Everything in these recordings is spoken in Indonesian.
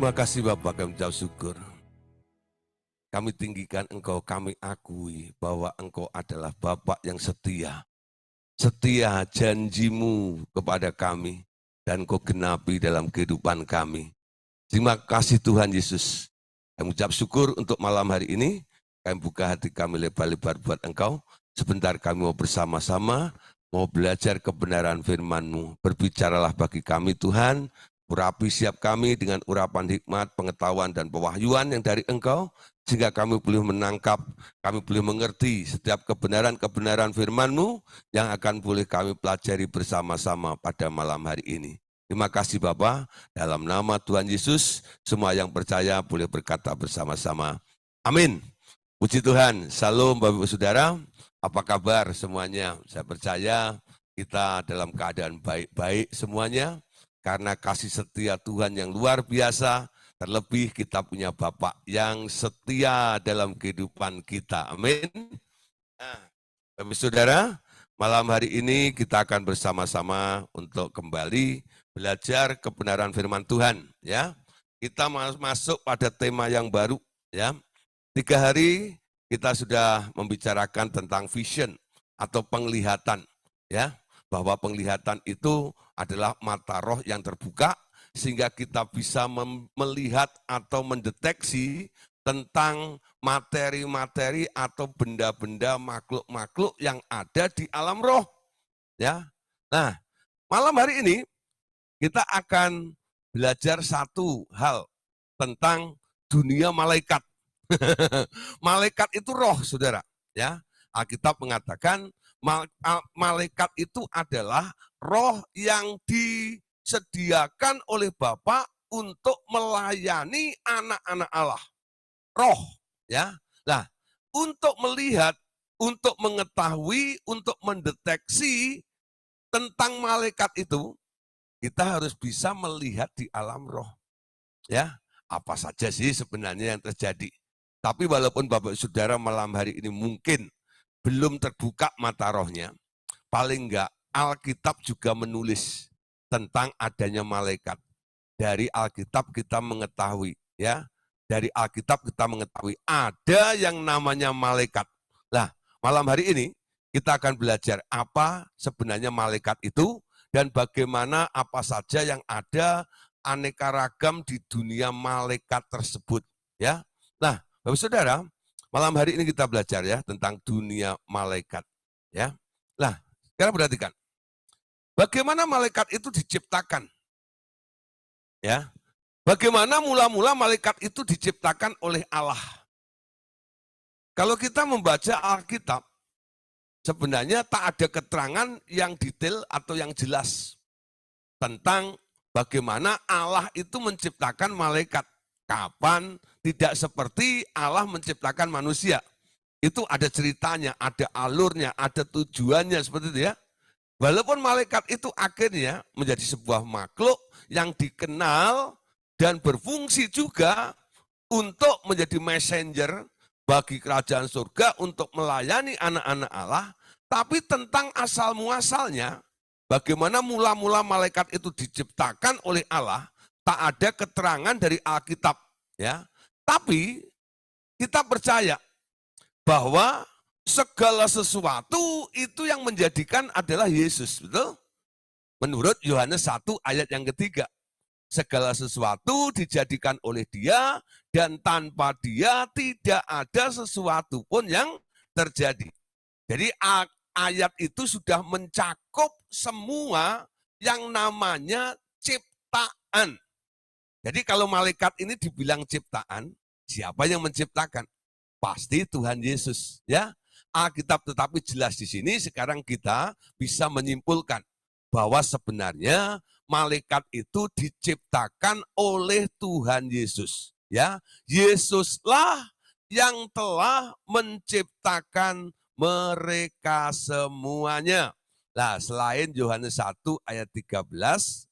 Terima kasih Bapak, kami ucap syukur. Kami tinggikan Engkau, kami akui bahwa Engkau adalah Bapak yang setia. Setia janjimu kepada kami dan Kau genapi dalam kehidupan kami. Terima kasih Tuhan Yesus. Kami ucap syukur untuk malam hari ini. Kami buka hati kami lebar-lebar buat Engkau. Sebentar kami mau bersama-sama, mau belajar kebenaran firman-Mu. Berbicaralah bagi kami Tuhan. Urapi siap kami dengan urapan hikmat, pengetahuan, dan pewahyuan yang dari Engkau, sehingga kami boleh menangkap, kami boleh mengerti setiap kebenaran-kebenaran firman-Mu yang akan boleh kami pelajari bersama-sama pada malam hari ini. Terima kasih Bapa, dalam nama Tuhan Yesus, semua yang percaya boleh berkata bersama-sama. Amin. Puji Tuhan, Salam Bapak Ibu Saudara, apa kabar semuanya? Saya percaya kita dalam keadaan baik-baik semuanya, karena kasih setia Tuhan yang luar biasa, terlebih kita punya Bapak yang setia dalam kehidupan kita. Amin. Nah, Bapak Saudara, malam hari ini kita akan bersama-sama untuk kembali belajar kebenaran firman Tuhan. Ya, kita masuk pada tema yang baru. Ya, 3 hari kita sudah membicarakan tentang vision atau penglihatan. Ya, bahwa penglihatan itu adalah mata roh yang terbuka sehingga kita bisa melihat atau mendeteksi tentang materi-materi atau benda-benda makhluk-makhluk yang ada di alam roh. Ya. Nah, malam hari ini kita akan belajar satu hal tentang dunia malaikat. Malaikat itu roh, Saudara, ya. Alkitab mengatakan malaikat itu adalah roh yang disediakan oleh Bapa untuk melayani anak-anak Allah. Roh, ya. Nah, untuk melihat, untuk mengetahui, untuk mendeteksi tentang malaikat itu, kita harus bisa melihat di alam roh. Ya, apa saja sih sebenarnya yang terjadi. Tapi walaupun Bapak Saudara malam hari ini mungkin belum terbuka mata rohnya, paling enggak Alkitab juga menulis tentang adanya malaikat. Dari Alkitab kita mengetahui, ya. Dari Alkitab kita mengetahui ada yang namanya malaikat. Nah, malam hari ini kita akan belajar apa sebenarnya malaikat itu dan bagaimana apa saja yang ada aneka ragam di dunia malaikat tersebut, ya. Nah, Bapak Saudara, malam hari ini kita belajar ya tentang dunia malaikat, ya. Nah, sekarang perhatikan. Bagaimana malaikat itu diciptakan? Ya. Bagaimana mula-mula malaikat itu diciptakan oleh Allah? Kalau kita membaca Alkitab, sebenarnya tak ada keterangan yang detail atau yang jelas tentang bagaimana Allah itu menciptakan malaikat. Kapan, tidak seperti Allah menciptakan manusia. Itu ada ceritanya, ada alurnya, ada tujuannya seperti itu ya. Walaupun malaikat itu akhirnya menjadi sebuah makhluk yang dikenal dan berfungsi juga untuk menjadi messenger bagi kerajaan surga untuk melayani anak-anak Allah, tapi tentang asal muasalnya, bagaimana mula-mula malaikat itu diciptakan oleh Allah, tak ada keterangan dari Alkitab, ya. Tapi kita percaya bahwa segala sesuatu itu yang menjadikan adalah Yesus, betul? Menurut Yohanes 1 ayat yang ketiga. Segala sesuatu dijadikan oleh Dia dan tanpa Dia tidak ada sesuatu pun yang terjadi. Jadi ayat itu sudah mencakup semua yang namanya ciptaan. Jadi kalau malaikat ini dibilang ciptaan, siapa yang menciptakan? Pasti Tuhan Yesus, ya. Alkitab tetapi jelas di sini sekarang kita bisa menyimpulkan bahwa sebenarnya malaikat itu diciptakan oleh Tuhan Yesus, ya. Yesuslah yang telah menciptakan mereka semuanya. Nah, selain Yohanes 1 ayat 13,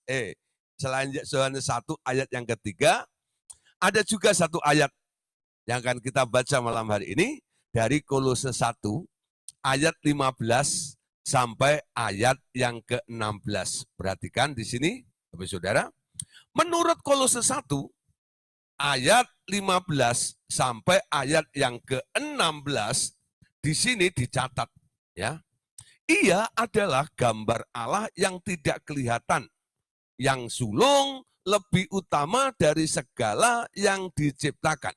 selain Yohanes 1 ayat yang ketiga, ada juga satu ayat yang akan kita baca malam hari ini dari Kolose 1 ayat 15 sampai ayat yang ke-16. Perhatikan di sini, Bapak Saudara. Menurut Kolose 1, ayat 15 sampai ayat yang ke-16 di sini dicatat, ya. Ia adalah gambar Allah yang tidak kelihatan, yang sulung lebih utama dari segala yang diciptakan.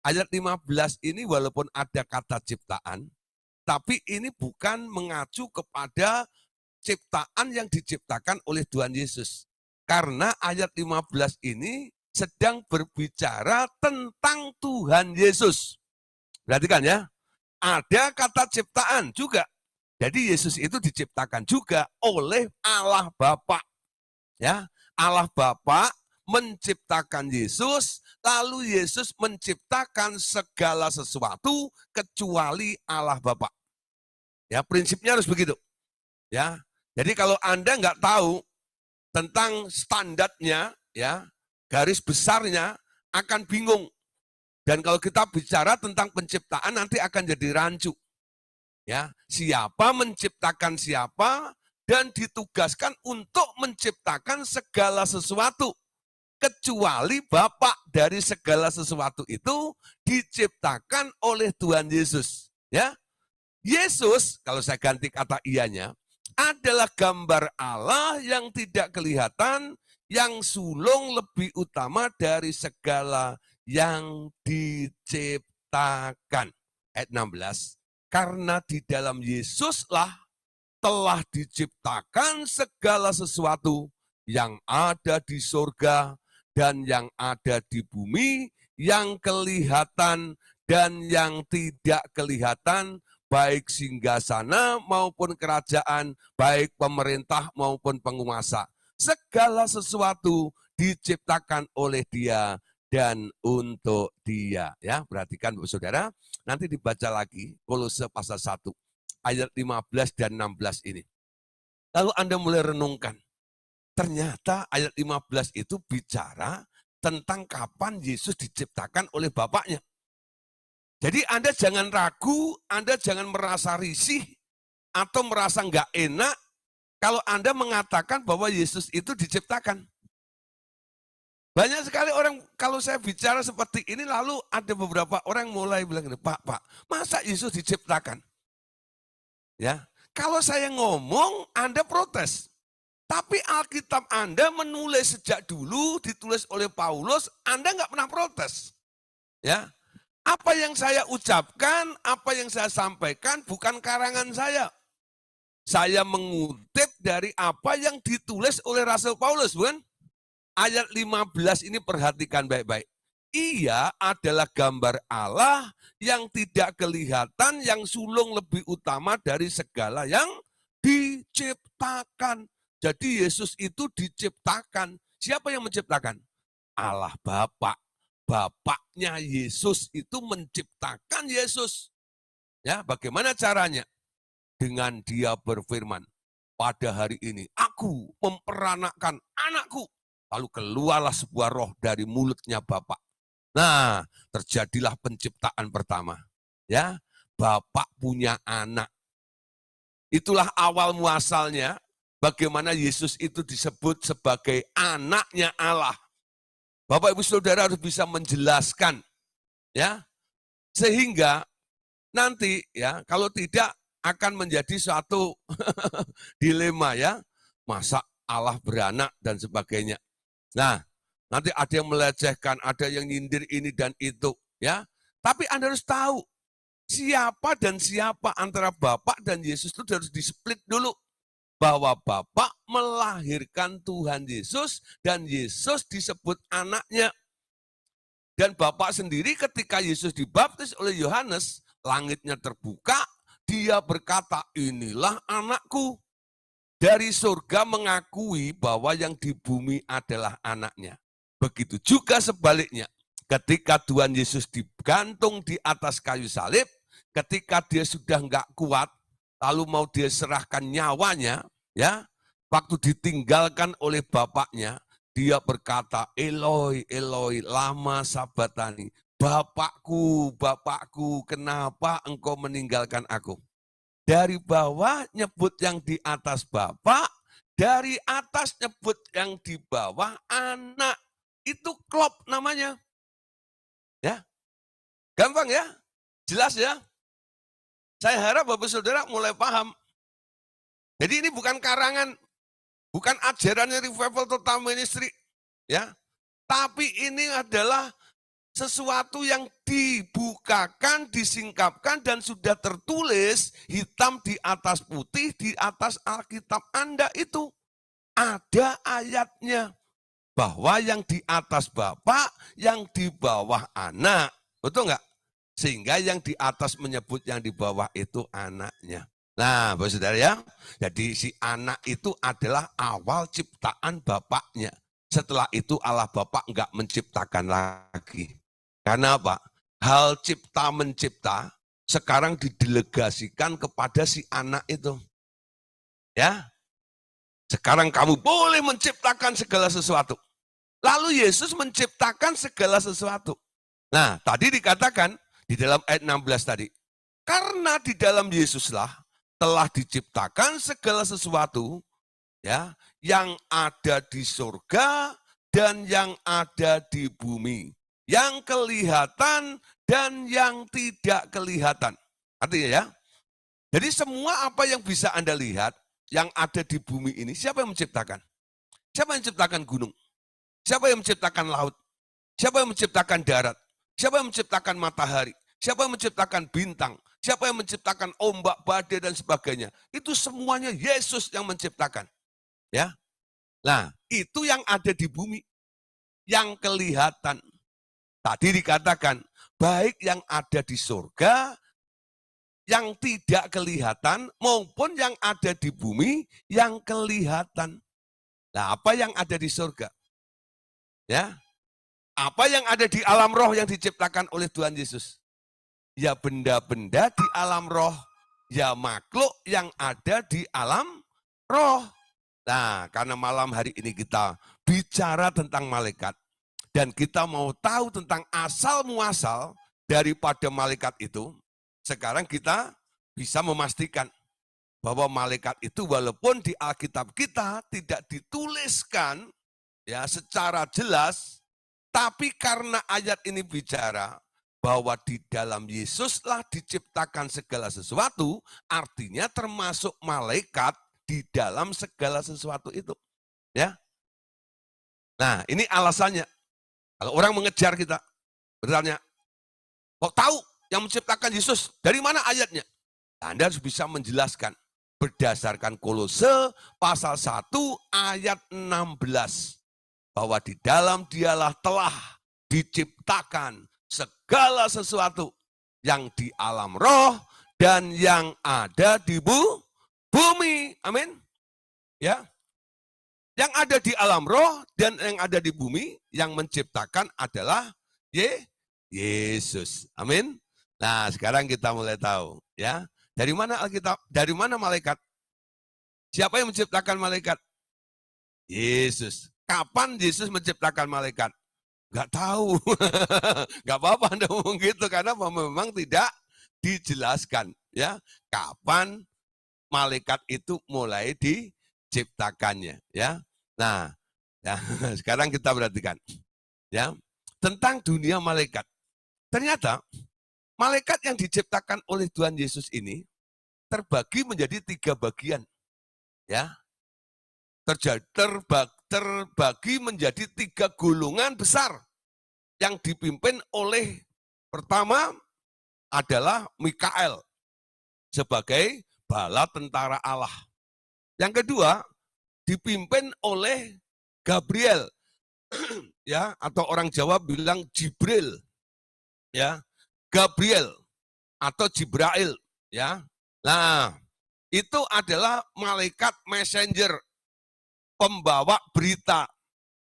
Ayat 15 ini walaupun ada kata ciptaan, tapi ini bukan mengacu kepada ciptaan yang diciptakan oleh Tuhan Yesus. Karena ayat 15 ini sedang berbicara tentang Tuhan Yesus. Perhatikan ya, ada kata ciptaan juga. Jadi Yesus itu diciptakan juga oleh Allah Bapa. Ya, Allah Bapa menciptakan Yesus, lalu Yesus menciptakan segala sesuatu kecuali Allah Bapa. Ya, prinsipnya harus begitu. Ya, jadi kalau Anda nggak tahu tentang standarnya, ya, garis besarnya akan bingung. Dan kalau kita bicara tentang penciptaan nanti akan jadi rancu. Ya, siapa menciptakan siapa dan ditugaskan untuk menciptakan segala sesuatu. Kecuali Bapa dari segala sesuatu itu diciptakan oleh Tuhan Yesus. Ya, Yesus, kalau saya ganti kata ianya, adalah gambar Allah yang tidak kelihatan, yang sulung lebih utama dari segala yang diciptakan. Ayat 16, karena di dalam Yesuslah telah diciptakan segala sesuatu yang ada di surga dan yang ada di bumi, yang kelihatan dan yang tidak kelihatan, baik singgasana maupun kerajaan, baik pemerintah maupun penguasa. Segala sesuatu diciptakan oleh Dia dan untuk Dia. Ya, perhatikan Bu Saudara, nanti dibaca lagi Kolose pasal 1 ayat 15 dan 16 ini. Lalu Anda mulai renungkan. Ternyata ayat 15 itu bicara tentang kapan Yesus diciptakan oleh Bapaknya. Jadi Anda jangan ragu, Anda jangan merasa risih atau merasa nggak enak kalau Anda mengatakan bahwa Yesus itu diciptakan. Banyak sekali orang kalau saya bicara seperti ini lalu ada beberapa orang mulai bilang, Pak, masa Yesus diciptakan? Ya, kalau saya ngomong Anda protes. Tapi Alkitab Anda menulis sejak dulu, ditulis oleh Paulus, Anda nggak pernah protes. Ya, apa yang saya ucapkan, apa yang saya sampaikan bukan karangan saya. Saya mengutip dari apa yang ditulis oleh Rasul Paulus, bukan? Ayat 15 ini perhatikan baik-baik. Ia adalah gambar Allah yang tidak kelihatan, yang sulung lebih utama dari segala yang diciptakan. Jadi Yesus itu diciptakan. Siapa yang menciptakan? Allah Bapa. Bapaknya Yesus itu menciptakan Yesus. Ya, bagaimana caranya? Dengan Dia berfirman, pada hari ini aku memperanakkan anakku. Lalu keluarlah sebuah roh dari mulutnya Bapa. Nah, terjadilah penciptaan pertama. Ya, Bapa punya anak. Itulah awal muasalnya. Bagaimana Yesus itu disebut sebagai anaknya Allah. Bapak Ibu Saudara harus bisa menjelaskan, ya, sehingga nanti ya kalau tidak akan menjadi suatu dilema ya, masa Allah beranak dan sebagainya. Nah, nanti ada yang melecehkan, ada yang nyindir ini dan itu, ya. Tapi Anda harus tahu siapa dan siapa antara Bapak dan Yesus itu harus di-split dulu. Bahwa Bapa melahirkan Tuhan Yesus dan Yesus disebut anaknya. Dan Bapa sendiri ketika Yesus dibaptis oleh Yohanes, langitnya terbuka, Dia berkata, inilah anakku. Dari surga mengakui bahwa yang di bumi adalah anaknya. Begitu juga sebaliknya, ketika Tuhan Yesus digantung di atas kayu salib, ketika Dia sudah enggak kuat, lalu mau Dia serahkan nyawanya, ya, waktu ditinggalkan oleh Bapaknya, Dia berkata, Eloi, Eloi, lama sabatani. Bapakku, Bapakku, kenapa engkau meninggalkan aku? Dari bawah nyebut yang di atas Bapak, dari atas nyebut yang di bawah anak. Itu klop namanya. Ya, gampang ya? Jelas ya? Saya harap Bapak Saudara mulai paham. Jadi ini bukan karangan, bukan ajarannya Revival Total Ministry, ya. Tapi ini adalah sesuatu yang dibukakan, disingkapkan, dan sudah tertulis hitam di atas putih di atas Alkitab Anda itu. Ada ayatnya. Bahwa yang di atas Bapak, yang di bawah anak. Betul enggak? Sehingga yang di atas menyebut yang di bawah itu anaknya. Nah, Bapak Saudara ya, jadi si anak itu adalah awal ciptaan bapaknya. Setelah itu Allah Bapa enggak menciptakan lagi. Karena apa? Hal cipta mencipta sekarang didelegasikan kepada si anak itu. Ya, sekarang kamu boleh menciptakan segala sesuatu. Lalu Yesus menciptakan segala sesuatu. Nah, tadi dikatakan di dalam ayat 16 tadi, karena di dalam Yesuslah telah diciptakan segala sesuatu, ya, yang ada di surga dan yang ada di bumi, yang kelihatan dan yang tidak kelihatan. Artinya ya, jadi semua apa yang bisa Anda lihat, yang ada di bumi ini, siapa yang menciptakan? Siapa yang menciptakan gunung? Siapa yang menciptakan laut? Siapa yang menciptakan darat? Siapa yang menciptakan matahari? Siapa yang menciptakan bintang? Siapa yang menciptakan ombak, badai, dan sebagainya? Itu semuanya Yesus yang menciptakan. Ya, nah itu yang ada di bumi, yang kelihatan. Tadi dikatakan, baik yang ada di surga, yang tidak kelihatan, maupun yang ada di bumi, yang kelihatan. Nah, apa yang ada di surga? Ya, apa yang ada di alam roh yang diciptakan oleh Tuhan Yesus? Ya benda-benda di alam roh, ya makhluk yang ada di alam roh. Nah, karena malam hari ini kita bicara tentang malaikat, dan kita mau tahu tentang asal muasal daripada malaikat itu, sekarang kita bisa memastikan bahwa malaikat itu walaupun di Alkitab kita tidak dituliskan ya secara jelas, tapi karena ayat ini bicara bahwa di dalam Yesuslah diciptakan segala sesuatu, artinya termasuk malaikat di dalam segala sesuatu itu. Ya. Nah, ini alasannya. Kalau orang mengejar kita, bertanya, kok tahu yang menciptakan Yesus? Dari mana ayatnya? Anda harus bisa menjelaskan berdasarkan Kolose pasal 1 ayat 16. Bahwa di dalam dialah telah diciptakan segala sesuatu yang di alam roh dan yang ada di bumi. Amin. Ya. Yang ada di alam roh dan yang ada di bumi, yang menciptakan adalah Yesus. Amin. Nah, sekarang kita mulai tahu, ya. Dari mana Alkitab? Dari mana malaikat? Siapa yang menciptakan malaikat? Yesus. Kapan Yesus menciptakan malaikat? Enggak tahu. Enggak apa-apa Anda ngomong gitu, karena memang tidak dijelaskan, ya. Kapan malaikat itu mulai diciptakannya, ya. Nah, ya, sekarang kita perhatikan, ya, tentang dunia malaikat. Ternyata malaikat yang diciptakan oleh Tuhan Yesus ini terbagi menjadi 3 bagian, ya. Terbagi menjadi 3 golongan besar yang dipimpin oleh, pertama adalah Mikael sebagai bala tentara Allah. Yang kedua dipimpin oleh Gabriel, ya, atau orang Jawa bilang Jibril, ya, Gabriel atau Jibrail, ya. Nah, itu adalah malaikat messenger, pembawa berita.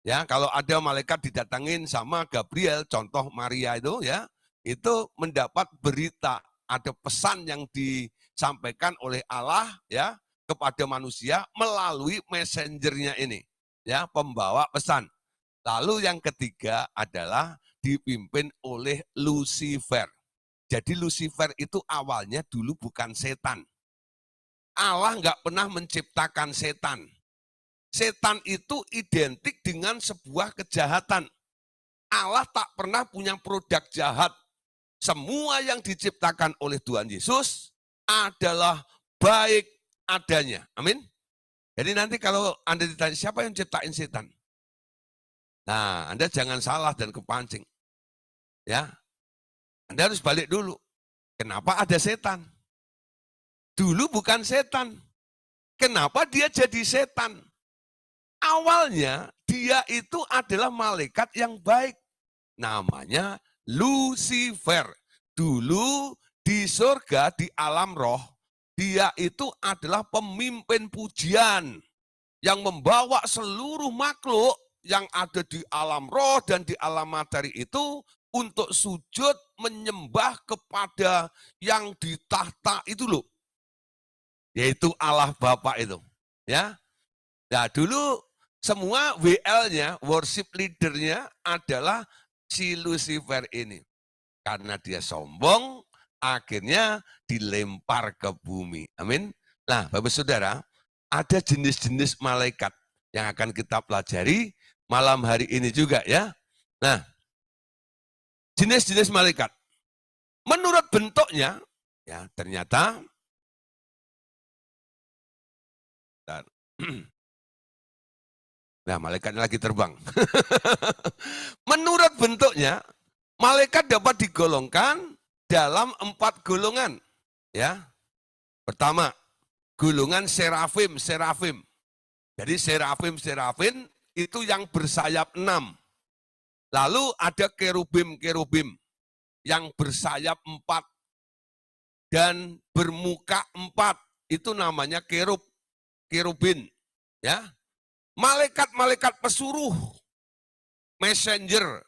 Ya, kalau ada malaikat didatangin sama Gabriel, contoh Maria itu, ya, itu mendapat berita, ada pesan yang disampaikan oleh Allah, ya, kepada manusia melalui messengernya ini, ya, pembawa pesan. Lalu yang ketiga adalah dipimpin oleh Lucifer. Jadi Lucifer itu awalnya dulu bukan setan. Allah nggak pernah menciptakan setan. Setan itu identik dengan sebuah kejahatan. Allah tak pernah punya produk jahat. Semua yang diciptakan oleh Tuhan Yesus adalah baik adanya. Amin. Jadi nanti kalau Anda ditanya siapa yang ciptain setan? Nah, Anda jangan salah dan kepancing. Ya. Anda harus balik dulu. Kenapa ada setan? Dulu bukan setan. Kenapa dia jadi setan? Awalnya dia itu adalah malaikat yang baik. Namanya Lucifer. Dulu di surga, di alam roh, dia itu adalah pemimpin pujian yang membawa seluruh makhluk yang ada di alam roh dan di alam materi itu untuk sujud menyembah kepada yang di tahta itu loh. Yaitu Allah Bapa itu. Ya. Nah, dulu semua WL-nya, worship leader-nya adalah si Lucifer ini. Karena dia sombong, akhirnya dilempar ke bumi. Amin. Nah, Bapak Saudara, ada jenis-jenis malaikat yang akan kita pelajari malam hari ini juga ya. Nah, jenis-jenis malaikat. Menurut bentuknya, ya ternyata nah, malaikatnya lagi terbang. Menurut bentuknya, malaikat dapat digolongkan dalam 4 golongan. Ya, pertama, golongan serafim. Jadi serafim itu yang bersayap 6. Lalu ada kerubim yang bersayap 4 dan bermuka 4. Itu namanya kerubin. Ya, malaikat-malaikat pesuruh, messenger,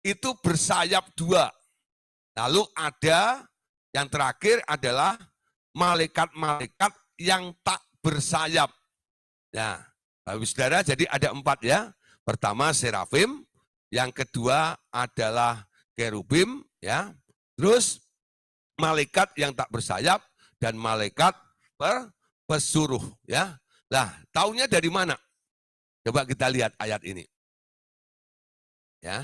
itu bersayap 2. Lalu ada yang terakhir adalah malaikat-malaikat yang tak bersayap. Nah, Bapak Saudara, jadi ada 4 ya. Pertama serafim, yang kedua adalah kerubim, ya. Terus malaikat yang tak bersayap dan malaikat pesuruh, ya. Nah, taunya dari mana? Coba kita lihat ayat ini. Ya.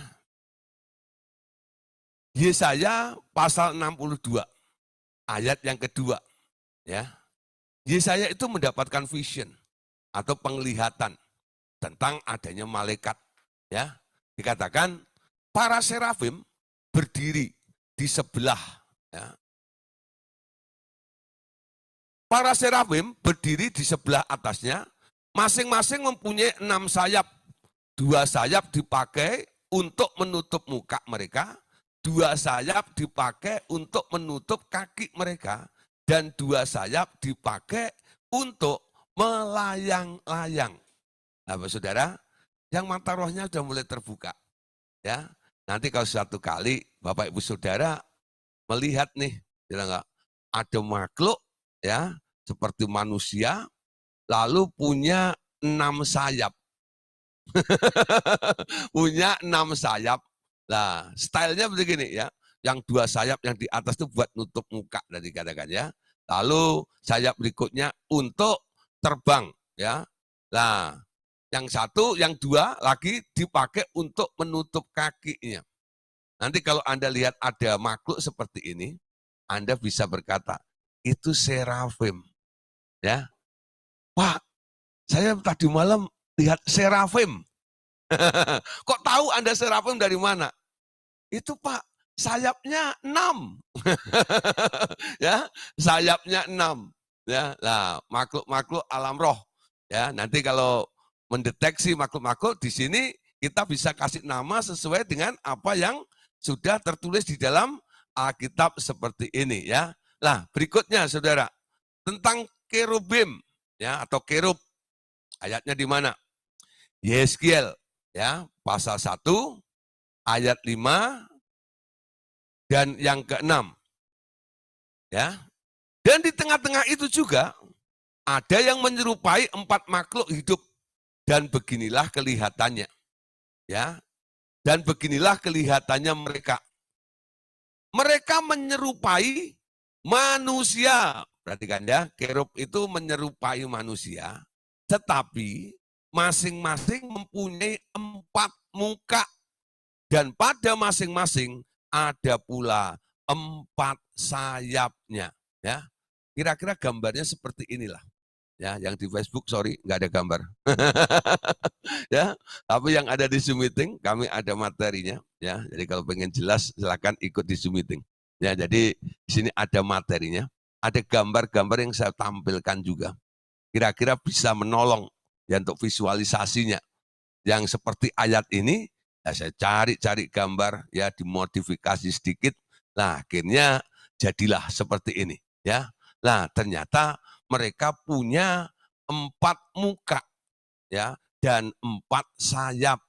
Yesaya pasal 62, ayat yang kedua. Ya. Yesaya itu mendapatkan vision atau penglihatan tentang adanya malaikat. Ya. Dikatakan para serafim berdiri di sebelah. Ya. Para serafim berdiri di sebelah atasnya, masing-masing mempunyai 6 sayap. 2 sayap dipakai untuk menutup muka mereka, 2 sayap dipakai untuk menutup kaki mereka, dan 2 sayap dipakai untuk melayang-layang. Nah, Bapak Saudara, yang mata rohnya sudah mulai terbuka. Ya, nanti kalau suatu kali Bapak Ibu Saudara melihat nih, bilang ada makhluk ya seperti manusia, lalu punya 6 sayap. Punya 6 sayap. Nah, stylenya begini ya. Yang 2 sayap yang di atas itu buat nutup muka tadi katakan ya. Lalu sayap berikutnya untuk terbang ya. Nah, yang 1, yang 2 lagi dipakai untuk menutup kakinya. Nanti kalau Anda lihat ada makhluk seperti ini, Anda bisa berkata, itu serafim. Ya. Pak, saya tadi malam lihat serafim. Kok tahu Anda serafim dari mana? Itu Pak, sayapnya 6. Ya, sayapnya 6. Ya, nah, makhluk-makhluk alam roh. Ya, nanti kalau mendeteksi makhluk-makhluk di sini kita bisa kasih nama sesuai dengan apa yang sudah tertulis di dalam Alkitab seperti ini ya. Nah, berikutnya Saudara, tentang kerubim ya atau kerub. Ayatnya di mana? Yeskiel ya, pasal 1 ayat 5 dan yang ke-6. Ya. Dan di tengah-tengah itu juga ada yang menyerupai 4 makhluk hidup dan beginilah kelihatannya. Ya. Dan beginilah kelihatannya mereka. Mereka menyerupai manusia. Perhatikan ya, kerub itu menyerupai manusia, tetapi masing-masing mempunyai 4 muka. Dan pada masing-masing ada pula 4 sayapnya. Ya, kira-kira gambarnya seperti inilah. Ya, yang di Facebook sorry nggak ada gambar. Ya, tapi yang ada di Zoom meeting kami ada materinya. Ya, jadi kalau pengen jelas silakan ikut di Zoom meeting. Ya, jadi di sini ada materinya, ada gambar-gambar yang saya tampilkan juga. Kira-kira bisa menolong ya untuk visualisasinya. Yang seperti ayat ini, ya saya cari-cari gambar, ya dimodifikasi sedikit. Nah, akhirnya jadilah seperti ini, ya. Nah, ternyata mereka punya 4 muka, ya, dan 4 sayap.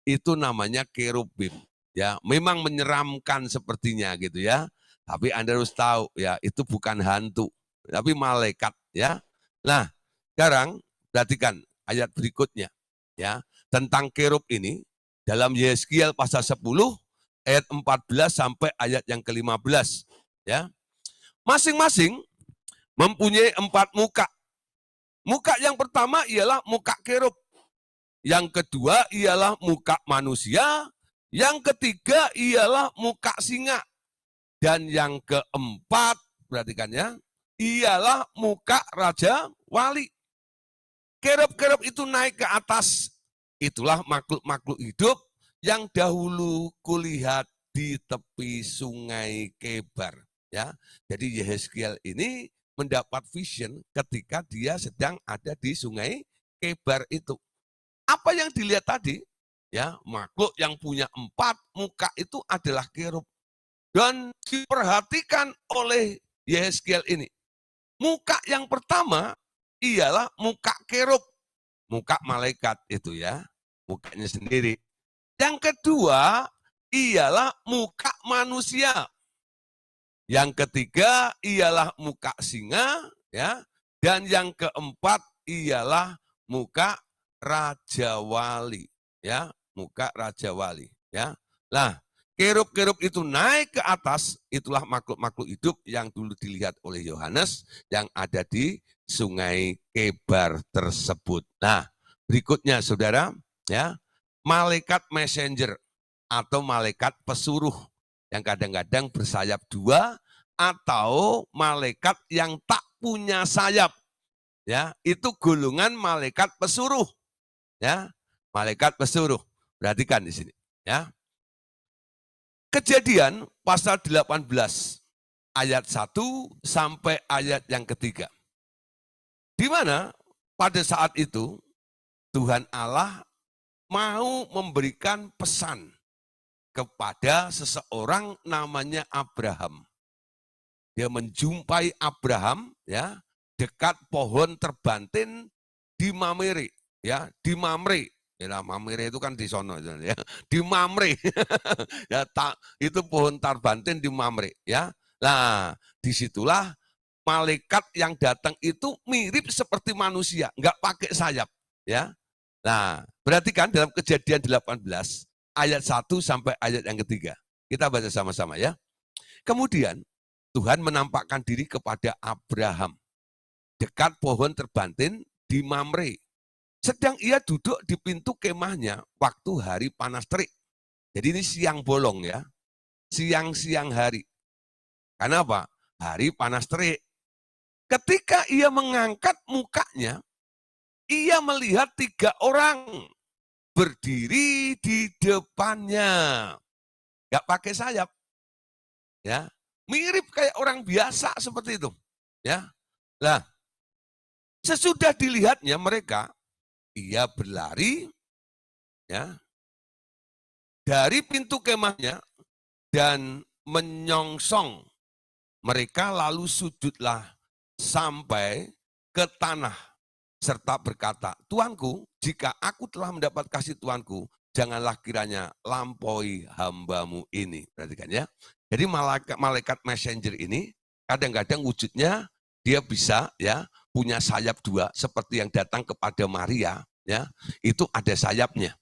Itu namanya kerubim, ya. Memang menyeramkan sepertinya gitu ya. Tapi Anda harus tahu ya, itu bukan hantu, tapi malaikat, ya. Nah, sekarang perhatikan ayat berikutnya, ya. Tentang kerub ini dalam Yeskiel pasal 10 ayat 14 sampai ayat yang ke-15, ya. Masing-masing mempunyai 4 muka. Muka yang pertama ialah muka kerub. Yang kedua ialah muka manusia. Yang ketiga ialah muka singa. Dan yang keempat, perhatikan ya, ialah muka Raja Wali. Kerub-kerub itu naik ke atas. Itulah makhluk-makhluk hidup yang dahulu kulihat di tepi sungai Kebar. Ya, jadi Yeskiel ini mendapat vision ketika dia sedang ada di sungai Kebar itu. Apa yang dilihat tadi? Ya, makhluk yang punya 4 muka itu adalah kerub. Dan diperhatikan oleh Yeskiel ini. Muka yang pertama ialah muka kerub, muka malaikat itu ya, mukanya sendiri. Yang kedua ialah muka manusia. Yang ketiga ialah muka singa, ya. Dan yang keempat ialah muka Raja Wali, ya, muka Raja Wali, ya. Nah, kerub-kerub itu naik ke atas, itulah makhluk-makhluk hidup yang dulu dilihat oleh Yohanes yang ada di sungai Kebar tersebut. Nah, berikutnya saudara, ya, malaikat messenger atau malaikat pesuruh yang kadang-kadang bersayap 2 atau malaikat yang tak punya sayap. Ya, itu golongan malaikat pesuruh. Ya, malaikat pesuruh. Perhatikan di sini, ya. Kejadian pasal 18 ayat 1 sampai ayat yang ketiga. Di mana pada saat itu Tuhan Allah mau memberikan pesan kepada seseorang namanya Abraham. Dia menjumpai Abraham, ya, dekat pohon terbantin di Mamre, ya, di Mamre. Ya, Mamre itu kan di sono, ya, di Mamre. Ya, itu pohon terbantin di Mamre, ya. Nah, disitulah malaikat yang datang itu mirip seperti manusia, nggak pakai sayap, ya. Nah, perhatikan dalam Kejadian 18 ayat 1 sampai ayat yang ketiga. Kita baca sama-sama ya. Kemudian Tuhan menampakkan diri kepada Abraham dekat pohon terbantin di Mamre. Sedang ia duduk di pintu kemahnya waktu hari panas terik. Jadi ini siang bolong ya, siang-siang hari. Karena apa? Hari panas terik. Ketika ia mengangkat mukanya, ia melihat 3 orang berdiri di depannya. Gak pakai sayap. Ya, mirip kayak orang biasa seperti itu. Ya. Nah, sesudah dilihatnya mereka, ia berlari ya dari pintu kemahnya dan menyongsong mereka, lalu sujudlah sampai ke tanah serta berkata, Tuanku, jika aku telah mendapat kasih Tuanku, janganlah kiranya lampaui hambamu ini. Perhatikan ya. Jadi malaikat messenger ini kadang-kadang wujudnya dia bisa ya punya sayap 2 seperti yang datang kepada Maria ya, itu ada sayapnya.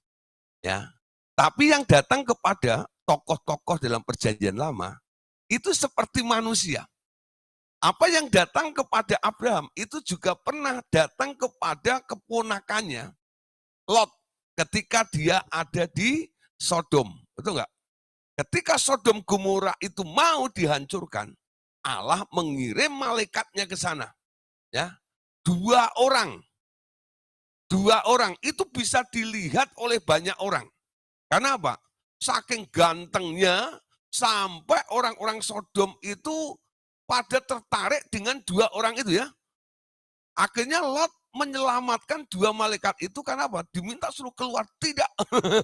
Ya. Tapi yang datang kepada tokoh-tokoh dalam Perjanjian Lama itu seperti manusia. Apa yang datang kepada Abraham itu juga pernah datang kepada keponakannya Lot ketika dia ada di Sodom Betul nggak? Ketika Sodom Gomora itu mau dihancurkan, Allah mengirim malaikatnya ke sana. Ya, dua orang itu bisa dilihat oleh banyak orang. Karena apa? Saking gantengnya sampai orang-orang Sodom itu pada tertarik dengan dua orang itu ya. Akhirnya Lot menyelamatkan dua malaikat itu karena apa? Diminta suruh keluar, tidak.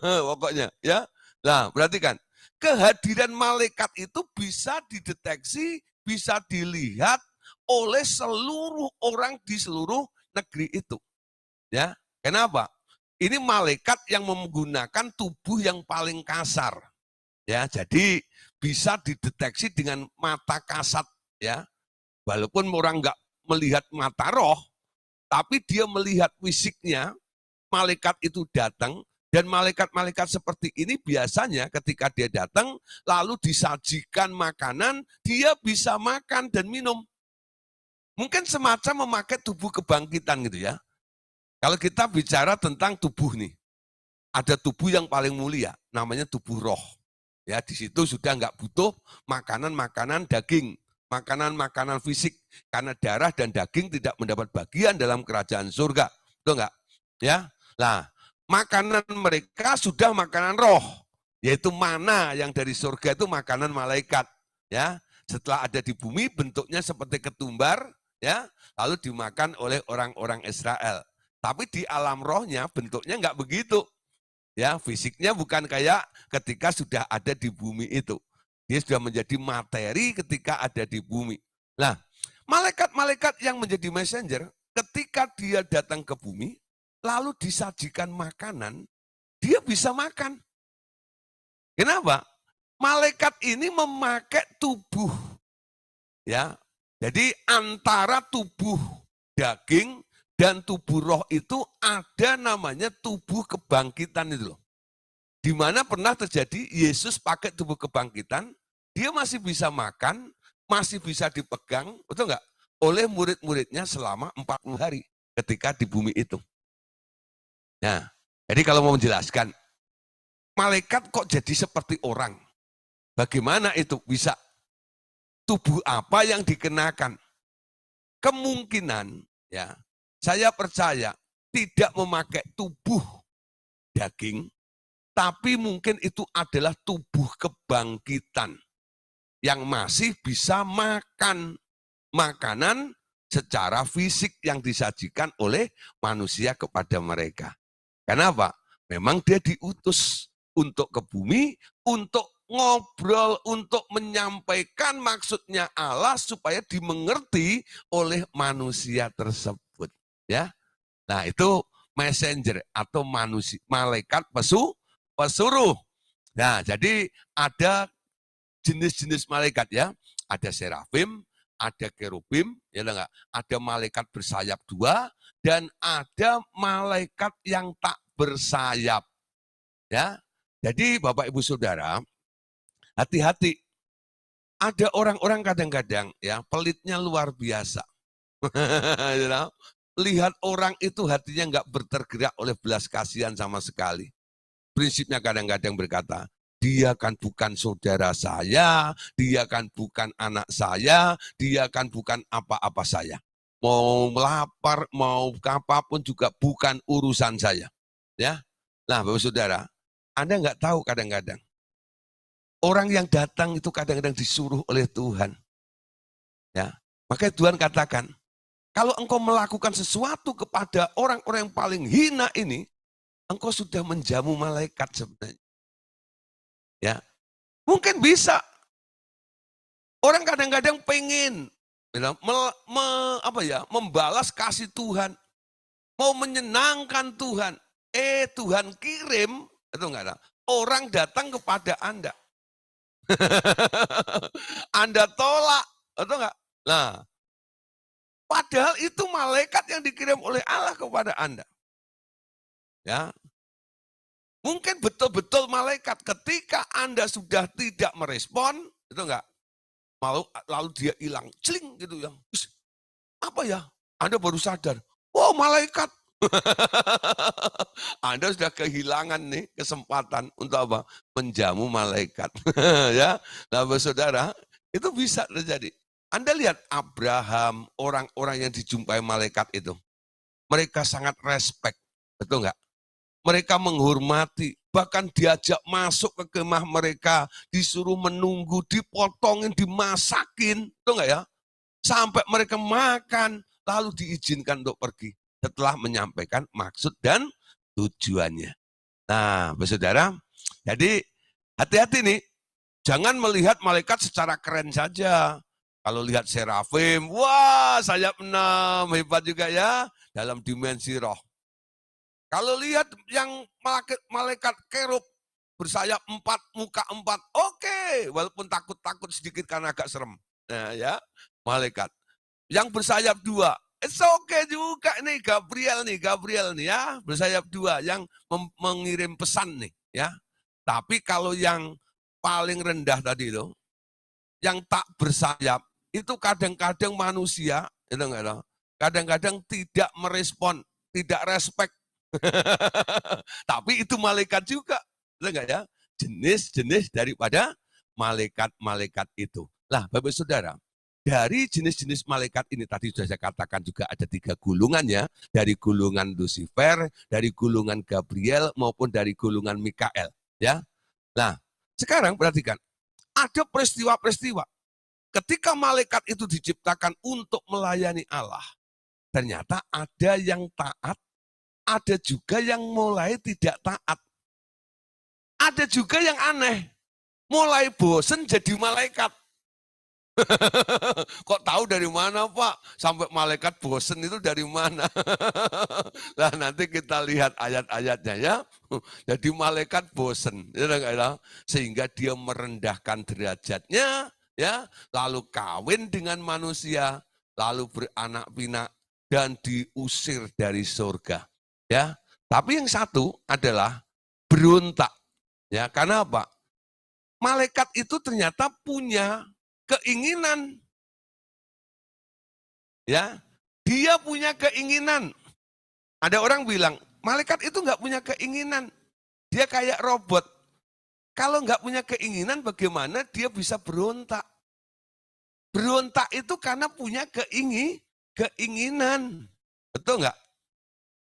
Pokoknya ya. Nah, perhatikan. Kehadiran malaikat itu bisa dideteksi, bisa dilihat oleh seluruh orang di seluruh negeri itu. Ya. Kenapa? Ini malaikat yang menggunakan tubuh yang paling kasar. Ya, jadi bisa dideteksi dengan mata kasat ya. Walaupun orang nggak melihat mata roh, tapi dia melihat fisiknya, malaikat itu datang, dan malaikat-malaikat seperti ini biasanya ketika dia datang, lalu disajikan makanan, dia bisa makan dan minum. Mungkin semacam memakai tubuh kebangkitan gitu ya. Kalau kita bicara tentang tubuh nih, ada tubuh yang paling mulia, namanya tubuh roh. Ya, di situ sudah nggak butuh makanan-makanan daging, makanan-makanan fisik, karena darah dan daging tidak mendapat bagian dalam kerajaan surga. Betul nggak? Ya, nah makanan mereka sudah makanan roh, yaitu mana yang dari surga itu makanan malaikat. Ya, setelah ada di bumi bentuknya seperti ketumbar, ya, lalu dimakan oleh orang-orang Israel. Tapi di alam rohnya bentuknya nggak begitu. Ya, fisiknya bukan kayak ketika sudah ada di bumi itu. Dia sudah menjadi materi ketika ada di bumi. Nah, malaikat-malaikat yang menjadi messenger, ketika dia datang ke bumi, lalu disajikan makanan, dia bisa makan. Kenapa? Malaikat ini memakai tubuh. Ya, jadi antara tubuh daging dan tubuh roh itu ada namanya tubuh kebangkitan itu loh. Di mana pernah terjadi Yesus pakai tubuh kebangkitan, dia masih bisa makan, masih bisa dipegang, betul nggak? Oleh murid-muridnya selama 40 hari ketika di bumi itu. Nah, jadi kalau mau menjelaskan, malaikat kok jadi seperti orang? Bagaimana itu bisa? Tubuh apa yang dikenakan? Kemungkinan, ya, saya percaya tidak memakai tubuh daging, tapi mungkin itu adalah tubuh kebangkitan yang masih bisa makan makanan secara fisik yang disajikan oleh manusia kepada mereka. Kenapa? Memang dia diutus untuk ke bumi, untuk ngobrol, untuk menyampaikan maksudnya Allah supaya dimengerti oleh manusia tersebut. Ya, nah itu messenger atau manusia, malaikat pesuruh. Nah, jadi ada jenis-jenis malaikat ya, ada serafim, ada kerubim, ya enggak? Ada malaikat bersayap 2 dan ada malaikat yang tak bersayap. Ya. Jadi Bapak Ibu Saudara, hati-hati. Ada orang-orang kadang-kadang ya pelitnya luar biasa. You know? Lihat orang itu hatinya enggak bertergerak oleh belas kasihan sama sekali. Prinsipnya kadang-kadang berkata, dia kan bukan saudara saya, dia kan bukan anak saya, dia kan bukan apa-apa saya. Mau melapar, mau apapun juga bukan urusan saya. Ya, nah Bapak Saudara, Anda nggak tahu kadang-kadang. Orang yang datang itu kadang-kadang disuruh oleh Tuhan. Ya, makanya Tuhan katakan, kalau engkau melakukan sesuatu kepada orang-orang yang paling hina ini, engkau sudah menjamu malaikat sebenarnya. Ya, mungkin bisa. Orang kadang-kadang pengen membalas kasih Tuhan, mau menyenangkan Tuhan. Tuhan kirim, itu enggak ada. Orang datang kepada Anda. Anda tolak, atau enggak? Nah, padahal itu malaikat yang dikirim oleh Allah kepada Anda. Ya, mungkin betul-betul malaikat ketika Anda sudah tidak merespon, itu enggak? Lalu dia hilang, celing gitu ya. Apa ya? Anda baru sadar, oh malaikat, Anda sudah kehilangan nih kesempatan untuk apa? Menjamu malaikat. Ya, nah saudara, itu bisa terjadi. Anda lihat Abraham, orang-orang yang dijumpai malaikat itu. Mereka sangat respect, betul nggak? Mereka menghormati, bahkan diajak masuk ke kemah mereka, disuruh menunggu, dipotongin, dimasakin, betul nggak ya? Sampai mereka makan, lalu diizinkan untuk pergi setelah menyampaikan maksud dan tujuannya. Nah, saudara, jadi hati-hati nih, jangan melihat malaikat secara keren saja. Kalau lihat serafim, wah sayap 6, hebat juga ya, dalam dimensi roh. Kalau lihat yang malaikat kerub, bersayap 4, muka 4, oke, walaupun takut-takut sedikit karena agak serem. Nah ya, malaikat. Yang bersayap 2, it's okay juga nih, Gabriel nih ya, bersayap 2, yang mengirim pesan nih ya. Tapi kalau yang paling rendah tadi itu, yang tak bersayap, itu kadang-kadang manusia, itu enggak tahu, kadang-kadang tidak merespon, tidak respect. Tapi itu malaikat juga, enggak ya? Jenis-jenis daripada malaikat-malaikat itu. Lah, Bapak Saudara, dari jenis-jenis malaikat ini tadi sudah saya katakan juga ada 3 gulungannya, dari gulungan Lucifer, dari gulungan Gabriel maupun dari gulungan Mikael, ya. Nah, sekarang perhatikan, ada peristiwa-peristiwa ketika malaikat itu diciptakan untuk melayani Allah. Ternyata ada yang taat, ada juga yang mulai tidak taat. Ada juga yang aneh, mulai bosen jadi malaikat. Kok tahu dari mana Pak? Sampai malaikat bosen itu dari mana? Nah nanti kita lihat ayat-ayatnya ya. Jadi malaikat bosen, sehingga dia merendahkan derajatnya, ya, lalu kawin dengan manusia, lalu beranak pinak dan diusir dari surga. Ya, tapi yang satu adalah berontak. Ya, karena apa? Malaikat itu ternyata punya keinginan, ya, dia punya keinginan. Ada orang bilang malaikat itu nggak punya keinginan, dia kayak robot. Kalau nggak punya keinginan, bagaimana dia bisa berontak? Berontak itu karena punya keinginan, betul nggak?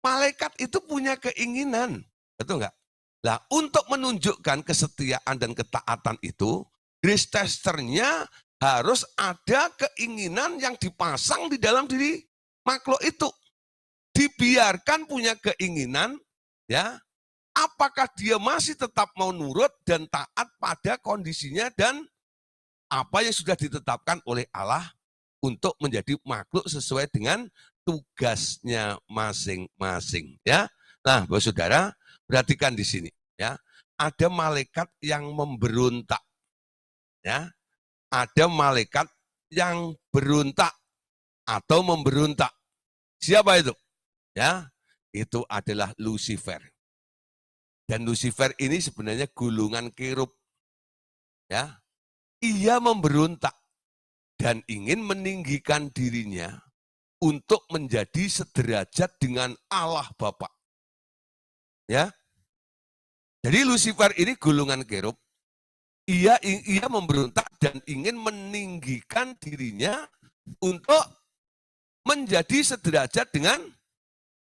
Malaikat itu punya keinginan, betul nggak? Nah, untuk menunjukkan kesetiaan dan ketaatan itu, grace testernya harus ada keinginan yang dipasang di dalam diri makhluk itu. Dibiarkan punya keinginan, ya, apakah dia masih tetap mau nurut dan taat pada kondisinya dan apa yang sudah ditetapkan oleh Allah untuk menjadi makhluk sesuai dengan tugasnya masing-masing, ya. Nah, Bapak Saudara, perhatikan di sini, ya. Ada malaikat yang memberontak, ya. Ada malaikat yang berontak atau memberontak. Siapa itu? Ya, itu adalah Lucifer. Dan Lucifer ini sebenarnya gulungan kerub, ya. Ia memberontak dan ingin meninggikan dirinya untuk menjadi sederajat dengan Allah Bapa. Ya. Jadi Lucifer ini gulungan kerub, ia memberontak dan ingin meninggikan dirinya untuk menjadi sederajat dengan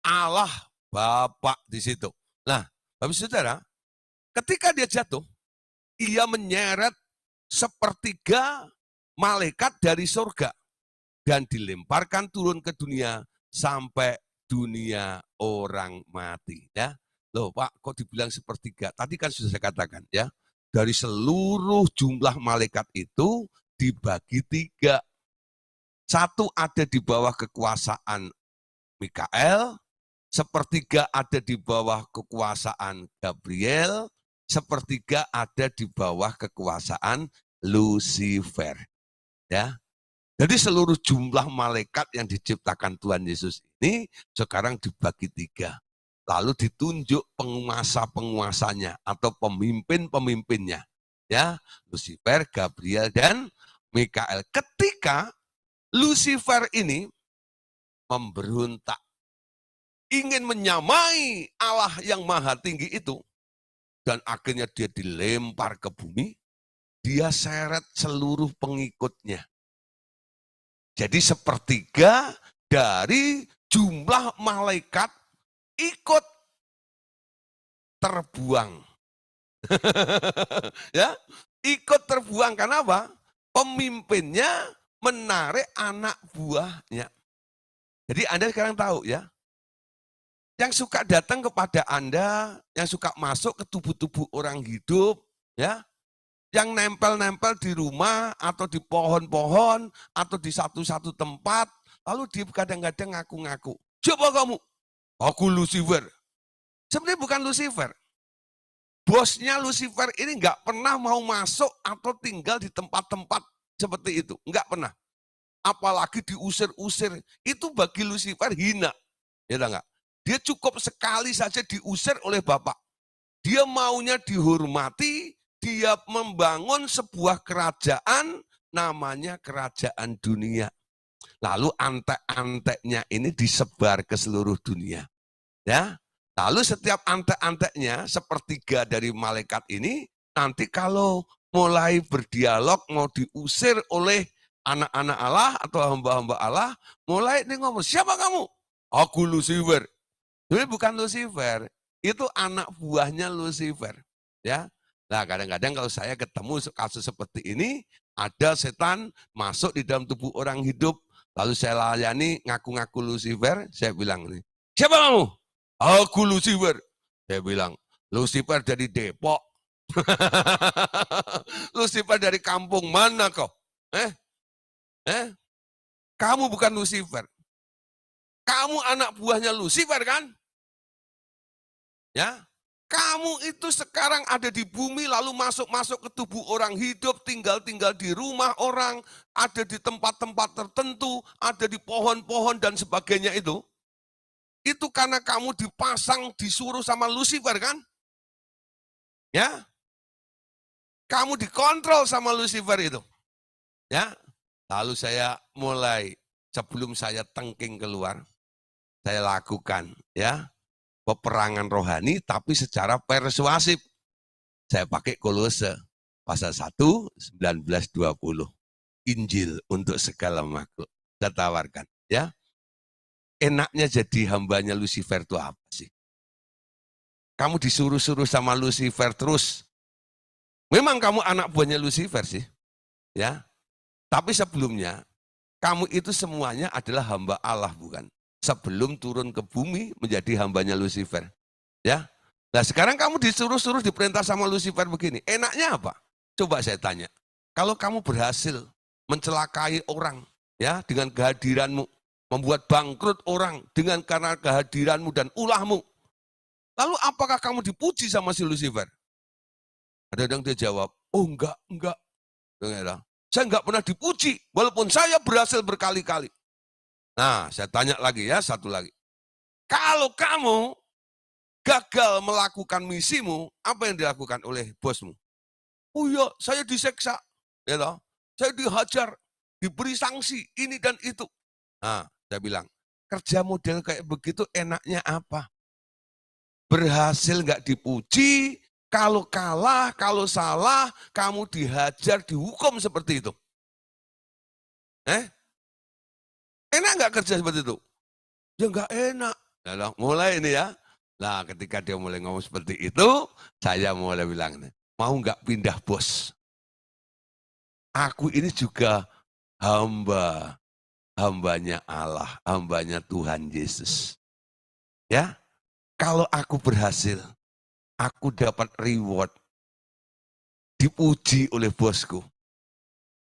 Allah Bapa di situ. Nah, Bapak Saudara, ketika dia jatuh, ia menyeret sepertiga malaikat dari surga dan dilemparkan turun ke dunia sampai dunia orang mati. Ya, loh Pak, kok dibilang sepertiga? Tadi kan sudah saya katakan ya, dari seluruh jumlah malaikat itu dibagi 3. Satu ada di bawah kekuasaan Mikael, sepertiga ada di bawah kekuasaan Gabriel, sepertiga ada di bawah kekuasaan Lucifer. Ya, jadi seluruh jumlah malaikat yang diciptakan Tuhan Yesus ini sekarang dibagi 3. Lalu ditunjuk penguasa-penguasanya atau pemimpin-pemimpinnya. Ya, Lucifer, Gabriel, dan Mikael. Ketika Lucifer ini memberontak, ingin menyamai Allah yang maha tinggi itu, dan akhirnya dia dilempar ke bumi, dia seret seluruh pengikutnya. Jadi sepertiga dari jumlah malaikat ikut terbuang. Ya, ikut terbuang karena apa? Pemimpinnya menarik anak buahnya. Jadi Anda sekarang tahu ya, yang suka datang kepada Anda, yang suka masuk ke tubuh-tubuh orang hidup, ya, yang nempel-nempel di rumah atau di pohon-pohon atau di satu-satu tempat, lalu dia kadang-kadang ngaku-ngaku, coba kamu, aku Lucifer. Sebenarnya bukan Lucifer. Bosnya Lucifer ini nggak pernah mau masuk atau tinggal di tempat-tempat seperti itu, nggak pernah. Apalagi diusir-usir, itu bagi Lucifer hina, ya enggak? Dia cukup sekali saja diusir oleh Bapak. Dia maunya dihormati, dia membangun sebuah kerajaan, namanya kerajaan dunia. Lalu antek-anteknya ini disebar ke seluruh dunia. Ya, lalu setiap antek-anteknya, sepertiga dari malaikat ini, nanti kalau mulai berdialog, mau diusir oleh anak-anak Allah atau hamba-hamba Allah, mulai ini ngomong, siapa kamu? Aku Lucifer. Tapi bukan Lucifer, itu anak buahnya Lucifer. Ya, nah kadang-kadang kalau saya ketemu kasus seperti ini, ada setan masuk di dalam tubuh orang hidup, lalu saya layani ngaku-ngaku Lucifer, saya bilang nih, siapa kamu? Aku Lucifer. Saya bilang, Lucifer dari Depok. Lucifer dari kampung mana kau? Kamu bukan Lucifer. Kamu anak buahnya Lucifer kan? Ya, kamu itu sekarang ada di bumi lalu masuk-masuk ke tubuh orang hidup, tinggal-tinggal di rumah orang, ada di tempat-tempat tertentu, ada di pohon-pohon dan sebagainya itu. Itu karena kamu dipasang, disuruh sama Lucifer kan? Ya, kamu dikontrol sama Lucifer itu. Ya, lalu saya mulai sebelum saya tengking keluar, saya lakukan ya peperangan rohani tapi secara persuasif. Saya pakai Kolose pasal 1, 19-20. Injil untuk segala makhluk. Saya tawarkan ya. Enaknya jadi hambanya Lucifer itu apa sih? Kamu disuruh-suruh sama Lucifer terus. Memang kamu anak buahnya Lucifer sih. Ya. Tapi sebelumnya kamu itu semuanya adalah hamba Allah bukan? Sebelum turun ke bumi menjadi hambanya Lucifer. Ya. Nah sekarang kamu disuruh-suruh diperintah sama Lucifer begini. Enaknya apa? Coba saya tanya. Kalau kamu berhasil mencelakai orang ya dengan kehadiranmu, membuat bangkrut orang dengan karena kehadiranmu dan ulahmu. Lalu apakah kamu dipuji sama si Lucifer? Ada yang dia jawab, oh enggak. Saya enggak pernah dipuji, walaupun saya berhasil berkali-kali. Nah, saya tanya lagi ya, satu lagi. Kalau kamu gagal melakukan misimu, apa yang dilakukan oleh bosmu? Oh iya, saya diseksa, ya toh? Saya dihajar, diberi sanksi, ini dan itu. Nah, saya bilang, kerja model kayak begitu enaknya apa? Berhasil nggak dipuji, kalau kalah, kalau salah, kamu dihajar, dihukum seperti itu. Enak nggak kerja seperti itu? Ya nggak enak. Nah, mulai ini ya. Nah, ketika dia mulai ngomong seperti itu, saya mulai bilang, mau nggak pindah bos? Aku ini juga hambanya Allah, hambanya Tuhan Yesus. Ya, kalau aku berhasil, aku dapat reward, dipuji oleh bosku.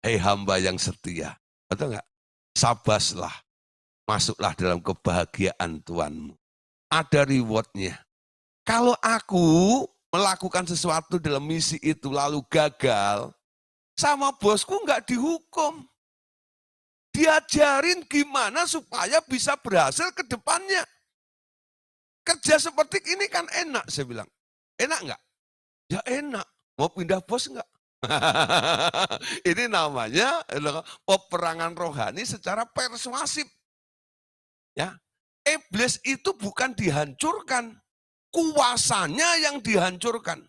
Hei hamba yang setia, betul nggak? Sabaslah, masuklah dalam kebahagiaan Tuhanmu. Ada rewardnya. Kalau aku melakukan sesuatu dalam misi itu lalu gagal, sama bosku nggak dihukum. Diajarin gimana supaya bisa berhasil ke depannya. Kerja seperti ini kan enak, saya bilang. Enak nggak? Ya enak. Mau pindah bos nggak? Ini namanya peperangan rohani secara persuasif. Ya, Iblis itu bukan dihancurkan, kuasanya yang dihancurkan.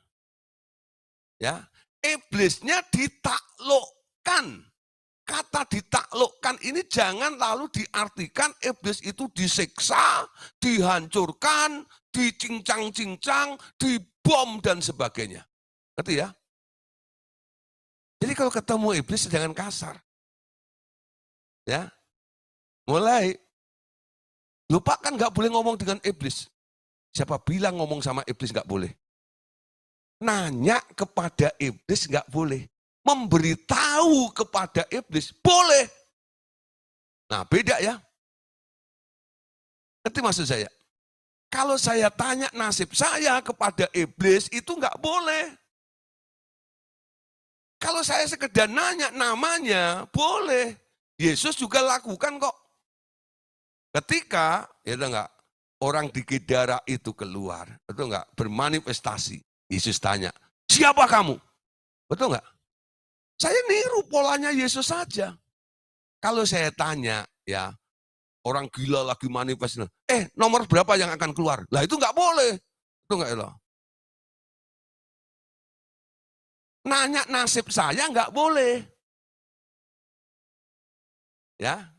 Ya, iblisnya ditaklukkan. Kata ditaklukkan ini jangan lalu diartikan iblis itu disiksa, dihancurkan, dicincang-cincang, dibom dan sebagainya. Ngerti ya? Jadi kalau ketemu iblis jangan kasar. Ya, mulai lupakan nggak boleh ngomong dengan iblis. Siapa bilang ngomong sama iblis nggak boleh? Nanya kepada iblis nggak boleh. Memberitahu kepada iblis boleh. Nah beda ya. Ngerti maksud saya? Kalau saya tanya nasib saya kepada iblis itu nggak boleh. Kalau saya sekedar nanya namanya boleh. Yesus juga lakukan kok. Ketika ya enggak, orang di Gedara itu keluar, betul enggak? Bermanifestasi. Yesus tanya, siapa kamu? Betul enggak? Saya niru polanya Yesus saja. Kalau saya tanya, ya orang gila lagi manifestasi, nomor berapa yang akan keluar? Lah itu enggak boleh. Itu enggak ya? Nanya nasib saya enggak boleh. Ya,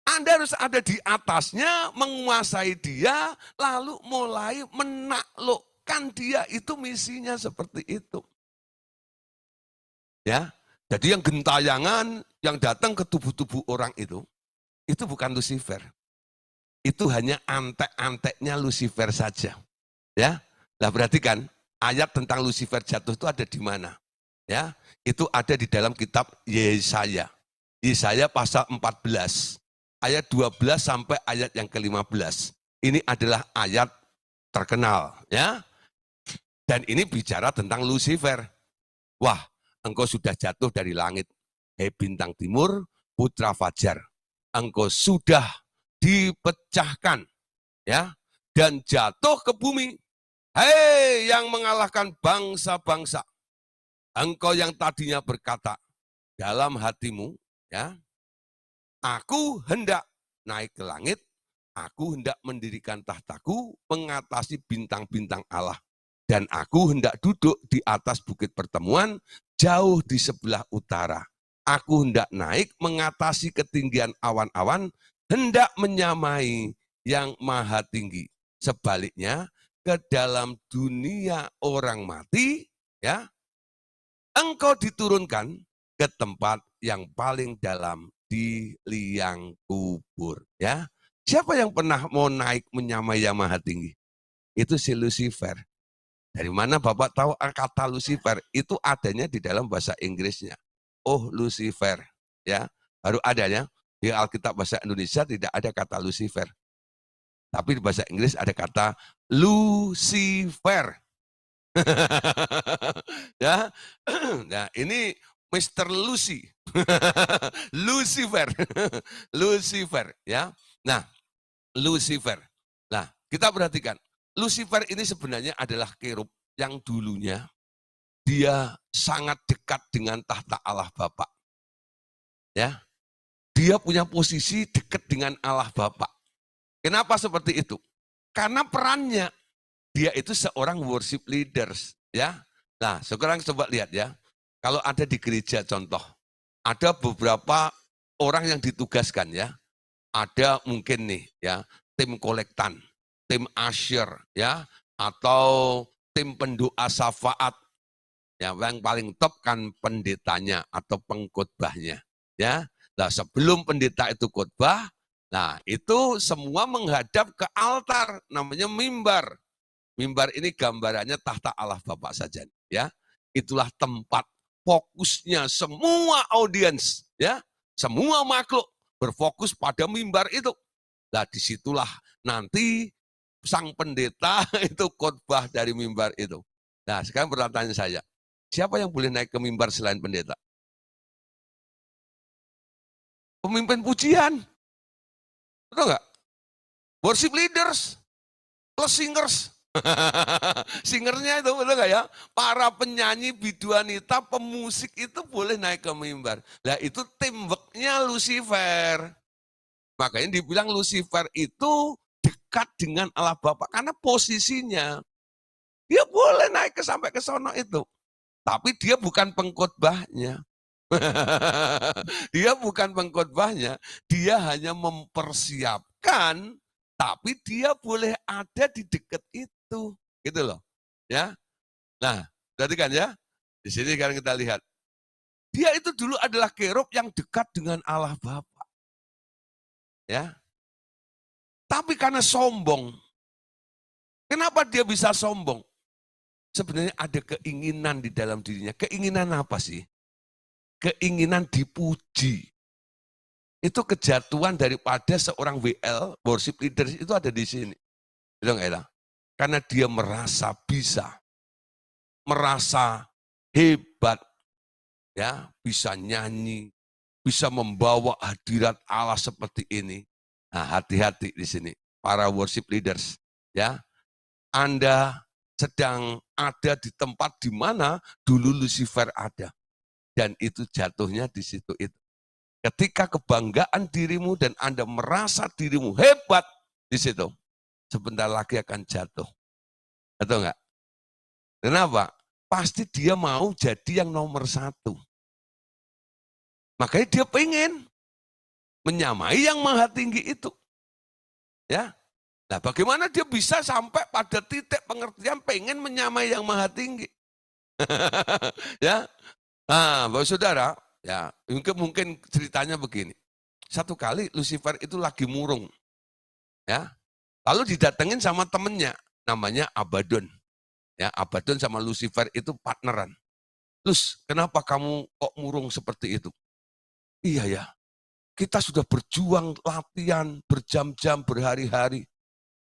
Anda harus ada di atasnya, menguasai dia, lalu mulai menaklukkan dia. Itu misinya seperti itu. Ya, jadi yang gentayangan, yang datang ke tubuh-tubuh orang itu bukan Lucifer. Itu hanya antek-anteknya Lucifer saja. Ya, nah berarti kan ayat tentang Lucifer jatuh itu ada di mana? Ya, itu ada di dalam kitab Yesaya. Yesaya pasal 14. Ayat 12 sampai ayat yang ke-15. Ini adalah ayat terkenal, ya. Dan ini bicara tentang Lucifer. Wah, engkau sudah jatuh dari langit, hei bintang timur, putra fajar. Engkau sudah dipecahkan, ya, dan jatuh ke bumi. Hei yang mengalahkan bangsa-bangsa. Engkau yang tadinya berkata dalam hatimu, ya, aku hendak naik ke langit, aku hendak mendirikan tahtaku, mengatasi bintang-bintang Allah. Dan aku hendak duduk di atas bukit pertemuan, jauh di sebelah utara. Aku hendak naik mengatasi ketinggian awan-awan, hendak menyamai yang maha tinggi. Sebaliknya, ke dalam dunia orang mati, ya, engkau diturunkan ke tempat yang paling dalam di liang kubur. Ya, siapa yang pernah mau naik menyamai yang maha tinggi? Itu si Lucifer. Dari mana Bapak tahu kata Lucifer? Itu adanya di dalam bahasa Inggrisnya. Oh Lucifer, ya baru adanya di Alkitab bahasa Indonesia tidak ada kata Lucifer. Tapi di bahasa Inggris ada kata Lucifer. Ya, nah ini Mr. Lucy, Lucifer, Lucifer, ya. Nah, Lucifer. Nah, kita perhatikan, Lucifer ini sebenarnya adalah kerub yang dulunya dia sangat dekat dengan tahta Allah Bapa. Ya, dia punya posisi dekat dengan Allah Bapa. Kenapa seperti itu? Karena perannya dia itu seorang worship leaders, ya. Nah, sekarang coba lihat ya. Kalau ada di gereja contoh, ada beberapa orang yang ditugaskan ya. Ada mungkin nih ya, tim kolektan, tim asyir ya, atau tim pendoa syafaat. Ya, yang paling top kan pendetanya atau pengkhotbahnya, ya. Nah, sebelum pendeta itu khotbah, nah itu semua menghadap ke altar namanya mimbar. Mimbar ini gambarannya tahta Allah Bapa saja, ya. Itulah tempat fokusnya semua audiens, ya. Semua makhluk berfokus pada mimbar itu. Nah, disitulah nanti sang pendeta itu khotbah dari mimbar itu. Nah, sekarang pertanyaan saya, siapa yang boleh naik ke mimbar selain pendeta? Pemimpin pujian. Betul nggak? Worship leaders, plus singers. Singernya itu betul nggak ya? Para penyanyi, biduanita, pemusik itu boleh naik ke mimbar. Nah itu teamworknya Lucifer. Makanya dibilang Lucifer itu dekat dengan Allah Bapa karena posisinya. Dia boleh naik sampai ke sono itu. Tapi dia bukan pengkhotbahnya. Dia bukan pengkhotbahnya, dia hanya mempersiapkan, tapi dia boleh ada di dekat itu, gitu loh. Ya, nah, perhatikan ya. Di sini kan kita lihat, dia itu dulu adalah kerub yang dekat dengan Allah Bapa. Ya, tapi karena sombong, kenapa dia bisa sombong? Sebenarnya ada keinginan di dalam dirinya. Keinginan apa sih? Keinginan dipuji. Itu kejatuhan daripada seorang WL, worship leader itu ada di sini. Itu enggak. Karena dia merasa bisa, merasa hebat, ya, bisa nyanyi, bisa membawa hadirat Allah seperti ini. Nah, hati-hati di sini, para worship leaders, ya. Anda sedang ada di tempat di mana dulu Lucifer ada. Dan itu jatuhnya di situ itu. Ketika kebanggaan dirimu dan Anda merasa dirimu hebat di situ, sebentar lagi akan jatuh. Atau enggak? Kenapa? Pasti dia mau jadi yang nomor satu. Makanya dia pengen menyamai yang maha tinggi itu. Ya. Nah, bagaimana dia bisa sampai pada titik pengertian pengen menyamai yang maha tinggi? Ya. Nah, Bapak Saudara, ya, mungkin ceritanya begini. Satu kali Lucifer itu lagi murung. Ya. Lalu didatengin sama temennya, namanya Abaddon. Ya, Abaddon sama Lucifer itu partneran. Terus, kenapa kamu kok murung seperti itu? Iya ya, kita sudah berjuang latihan berjam-jam, berhari-hari.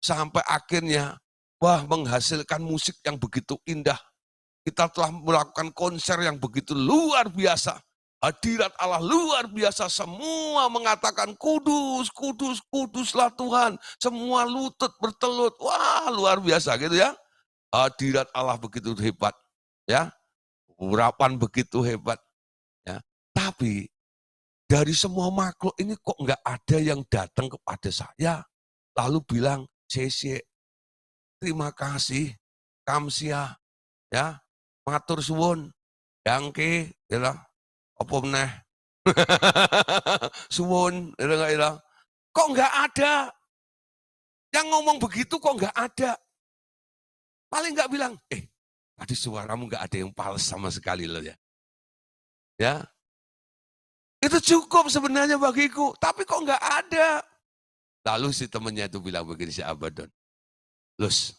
Sampai akhirnya, wah, menghasilkan musik yang begitu indah. Kita telah melakukan konser yang begitu luar biasa. Hadirat Allah luar biasa. Semua mengatakan kudus, kudus, kuduslah Tuhan. Semua lutut bertelut. Wah, luar biasa gitu ya. Hadirat Allah begitu hebat. Ya, urapan begitu hebat. Ya. Tapi dari semua makhluk ini kok nggak ada yang datang kepada saya. Lalu bilang, Cece, terima kasih, kamsia, ya, matur suwun, dangke, ya, apa meneh, suwun, ya, kok nggak ada, yang ngomong begitu kok nggak ada, paling nggak bilang, tadi suaramu nggak ada yang pals sama sekali loh ya, ya, itu cukup sebenarnya bagiku, tapi kok nggak ada. Lalu si temannya itu bilang begini, si Abaddon, Lus,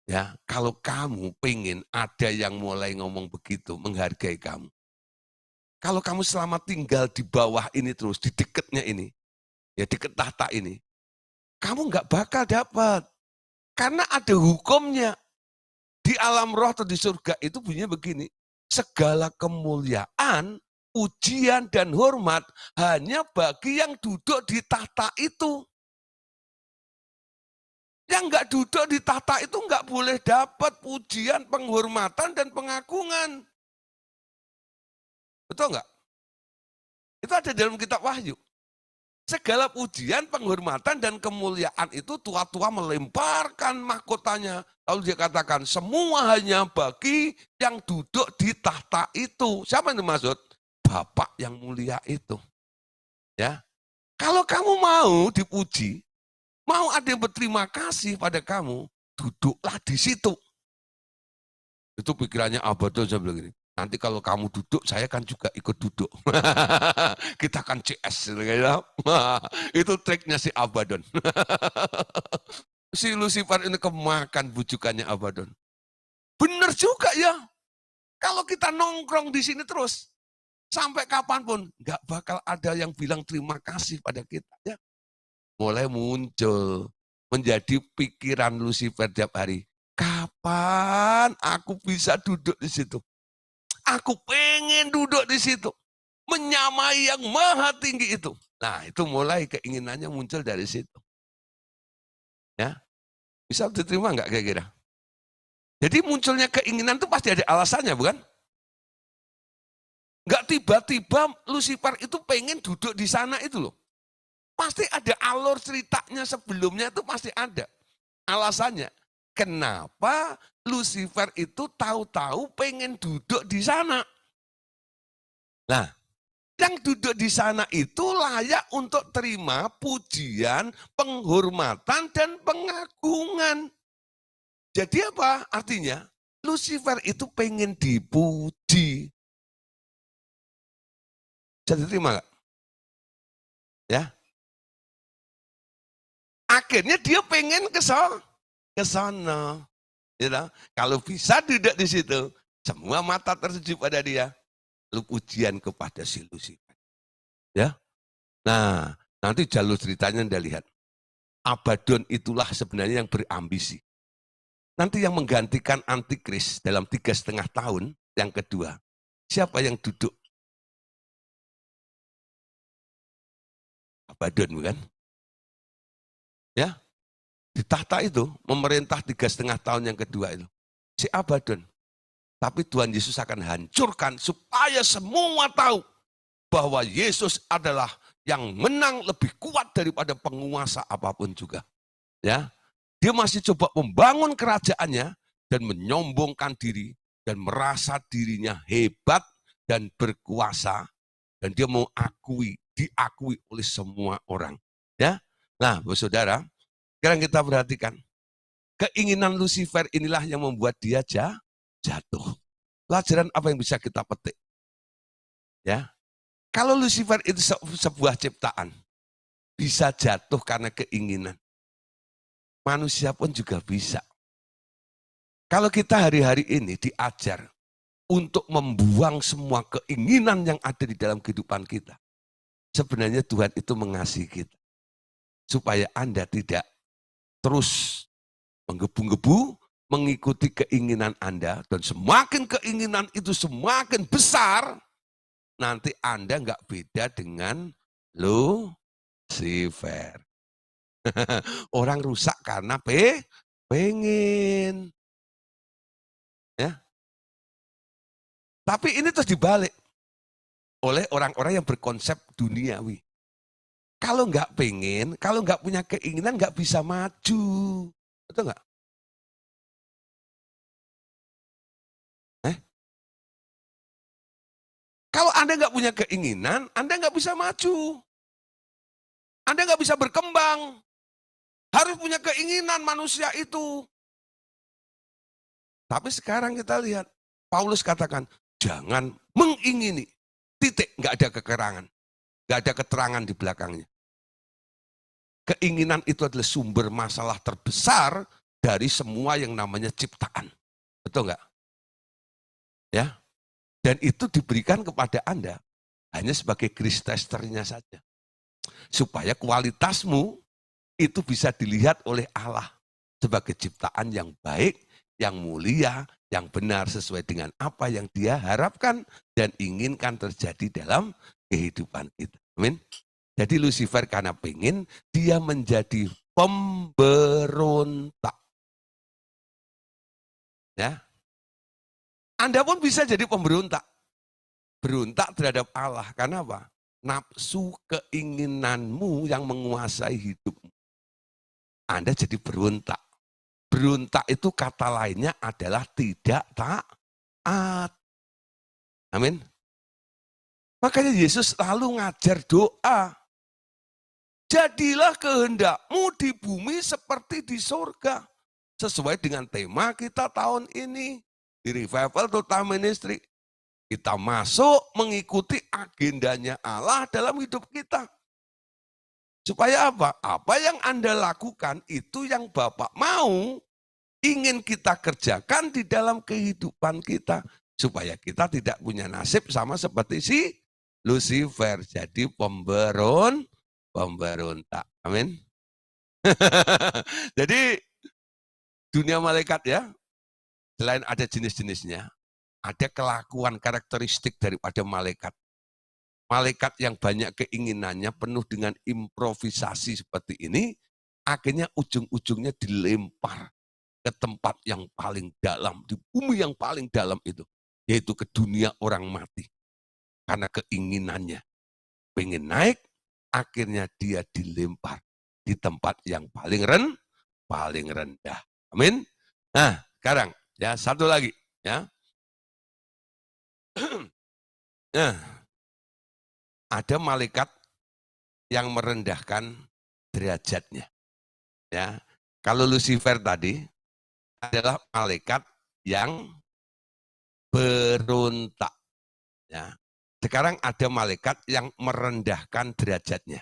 ya, kalau kamu pengen ada yang mulai ngomong begitu, menghargai kamu. Kalau kamu selama tinggal di bawah ini terus, di dekatnya ini, ya dekat tahta ini, kamu nggak bakal dapat. Karena ada hukumnya. Di alam roh atau di surga itu bunyinya begini, segala kemuliaan, ujian dan hormat hanya bagi yang duduk di tahta itu. Yang nggak duduk di tahta itu nggak boleh dapat pujian, penghormatan, dan pengagungan. Betul nggak? Itu ada dalam kitab Wahyu. Segala pujian, penghormatan, dan kemuliaan itu tua-tua melemparkan mahkotanya. Lalu dia katakan, semua hanya bagi yang duduk di tahta itu. Siapa yang dimaksud? Bapak yang mulia itu. Ya, kalau kamu mau dipuji, mau ada yang berterima kasih pada kamu, duduklah di situ. Itu pikirannya Abaddon, saya bilang gini, nanti kalau kamu duduk, saya kan juga ikut duduk. Kita kan CS. Itu triknya si Abaddon. Si Lucifer ini kemakan bujukannya Abaddon. Benar juga ya. Kalau kita nongkrong di sini terus, sampai kapanpun, nggak bakal ada yang bilang terima kasih pada kita. Ya. Mulai muncul, menjadi pikiran Lucifer tiap hari. Kapan aku bisa duduk di situ? Aku pengen duduk di situ. Menyamai yang maha tinggi itu. Nah, itu mulai keinginannya muncul dari situ. Ya, bisa diterima nggak kira-kira? Jadi munculnya keinginan itu pasti ada alasannya, bukan? Nggak tiba-tiba Lucifer itu pengen duduk di sana itu loh. Pasti ada alur ceritanya sebelumnya itu pasti ada. Alasannya, kenapa Lucifer itu tahu-tahu pengen duduk di sana. Nah, yang duduk di sana itu layak untuk terima pujian, penghormatan, dan pengagungan. Jadi apa artinya? Lucifer itu pengen dipuji. Jadi terima gak? Ya. Akhirnya dia pengen ke sana. Ya, kalau bisa duduk di situ, semua mata tertuju pada dia. Lalu pujian kepada si Lucifer. Ya. Nah, nanti jalur ceritanya Anda lihat. Abaddon itulah sebenarnya yang berambisi. Nanti yang menggantikan antikris dalam 3,5 tahun, yang kedua, siapa yang duduk? Abaddon, bukan? Ya, di tahta itu, memerintah 3,5 tahun yang kedua itu. Si Abaddon. Tapi Tuhan Yesus akan hancurkan supaya semua tahu bahwa Yesus adalah yang menang lebih kuat daripada penguasa apapun juga. Ya, dia masih coba membangun kerajaannya dan menyombongkan diri dan merasa dirinya hebat dan berkuasa dan dia mau diakui oleh semua orang. Ya, nah, saudara, sekarang kita perhatikan keinginan Lucifer inilah yang membuat dia jatuh. Pelajaran apa yang bisa kita petik? Ya, kalau Lucifer itu sebuah ciptaan, bisa jatuh karena keinginan. Manusia pun juga bisa. Kalau kita hari-hari ini diajar untuk membuang semua keinginan yang ada di dalam kehidupan kita, sebenarnya Tuhan itu mengasihi kita. Supaya Anda tidak terus menggebu-gebu, mengikuti keinginan Anda, dan semakin keinginan itu semakin besar, nanti Anda nggak beda dengan Lucifer. Orang rusak karena pengen. Ya. Tapi ini terus dibalik oleh orang-orang yang berkonsep duniawi. Kalau nggak pengen, kalau nggak punya keinginan nggak bisa maju. Betul nggak? Kalau Anda nggak punya keinginan, Anda nggak bisa maju. Anda nggak bisa berkembang. Harus punya keinginan manusia itu. Tapi sekarang kita lihat, Paulus katakan, jangan mengingini. Titik, nggak ada kekerangan. Nggak ada keterangan di belakangnya. Keinginan itu adalah sumber masalah terbesar dari semua yang namanya ciptaan. Betul nggak? Ya. Dan itu diberikan kepada Anda hanya sebagai grace testernya saja. Supaya kualitasmu itu bisa dilihat oleh Allah sebagai ciptaan yang baik, yang mulia, yang benar sesuai dengan apa yang Dia harapkan dan inginkan terjadi dalam kehidupan kita. Amin. Jadi Lucifer karena pengen, dia menjadi pemberontak. Ya. Anda pun bisa jadi pemberontak. Berontak terhadap Allah. Karena apa? Nafsu keinginanmu yang menguasai hidupmu. Anda jadi berontak. Berontak itu kata lainnya adalah tidak taat. Amin. Makanya Yesus selalu ngajar doa. Jadilah kehendakmu di bumi seperti di surga. Sesuai dengan tema kita tahun ini. Di Revival Total Ministry. Kita masuk mengikuti agendanya Allah dalam hidup kita. Supaya apa? Apa yang Anda lakukan itu yang Bapak mau ingin kita kerjakan di dalam kehidupan kita. Supaya kita tidak punya nasib sama seperti si Lucifer. Jadi pemberontak. Amin. Jadi dunia malaikat ya, selain ada jenis-jenisnya, ada kelakuan karakteristik daripada malaikat. Malaikat yang banyak keinginannya penuh dengan improvisasi seperti ini, akhirnya ujung-ujungnya dilempar ke tempat yang paling dalam, di bumi yang paling dalam itu, yaitu ke dunia orang mati. Karena keinginannya, pengen naik, akhirnya dia dilempar di tempat yang paling rendah. Amin. Nah, sekarang ya satu lagi ya. Nah, ada malaikat yang merendahkan derajatnya. Ya, kalau Lucifer tadi adalah malaikat yang berontak. Ya, sekarang ada malaikat yang merendahkan derajatnya.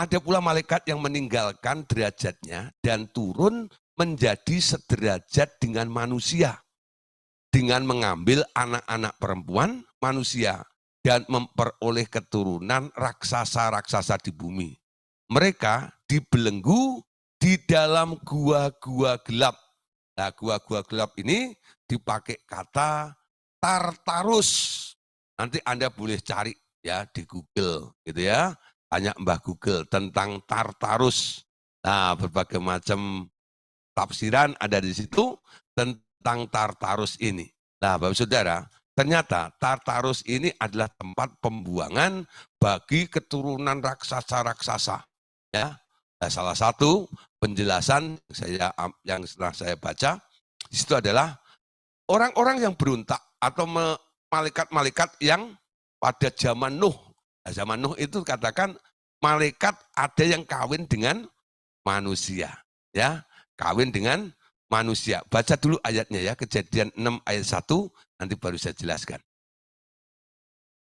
Ada pula malaikat yang meninggalkan derajatnya dan turun menjadi sederajat dengan manusia. Dengan mengambil anak-anak perempuan manusia dan memperoleh keturunan raksasa-raksasa di bumi. Mereka dibelenggu di dalam gua-gua gelap. Nah, gua-gua gelap ini dipakai kata Tartarus. Nanti Anda boleh cari ya di Google gitu ya. Tanya Mbah Google tentang Tartarus. Nah, berbagai macam tafsiran ada di situ tentang Tartarus ini. Nah, Bapak Saudara, ternyata Tartarus ini adalah tempat pembuangan bagi keturunan raksasa-raksasa. Ya, nah, salah satu penjelasan yang setelah saya baca di situ adalah orang-orang yang berontak atau malaikat-malaikat yang pada zaman Nuh. Nah, zaman Nuh itu katakan malaikat ada yang kawin dengan manusia, ya, kawin dengan manusia. Baca dulu ayatnya ya, Kejadian 6 ayat 1, nanti baru saya jelaskan.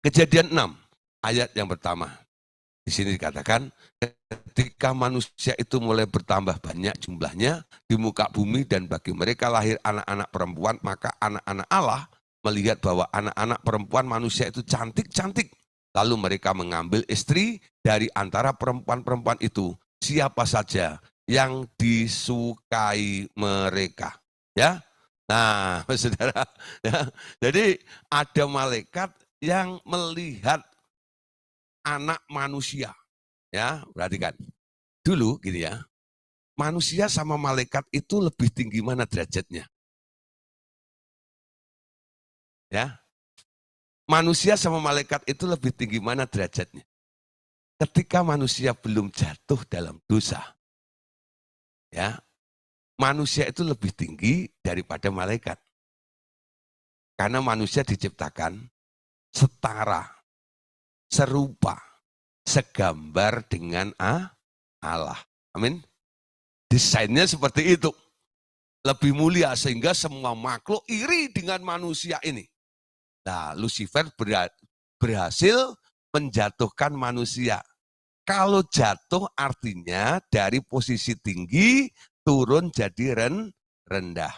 Kejadian 6 ayat yang pertama. Di sini dikatakan, ketika manusia itu mulai bertambah banyak jumlahnya di muka bumi dan bagi mereka lahir anak-anak perempuan, maka anak-anak Allah melihat bahwa anak-anak perempuan manusia itu cantik-cantik. Lalu mereka mengambil istri dari antara perempuan-perempuan itu, siapa saja yang disukai mereka. Ya, nah, saudara, ya, jadi ada malaikat yang melihat anak manusia. Ya, perhatikan. Dulu gini ya, manusia sama malaikat itu lebih tinggi mana derajatnya? Ya, manusia sama malaikat itu lebih tinggi mana derajatnya? Ketika manusia belum jatuh dalam dosa, ya, manusia itu lebih tinggi daripada malaikat. Karena manusia diciptakan setara, serupa, segambar dengan Allah. Amin. Desainnya seperti itu. Lebih mulia sehingga semua makhluk iri dengan manusia ini. Nah, Lucifer berhasil menjatuhkan manusia. Kalau jatuh artinya dari posisi tinggi turun jadi rendah.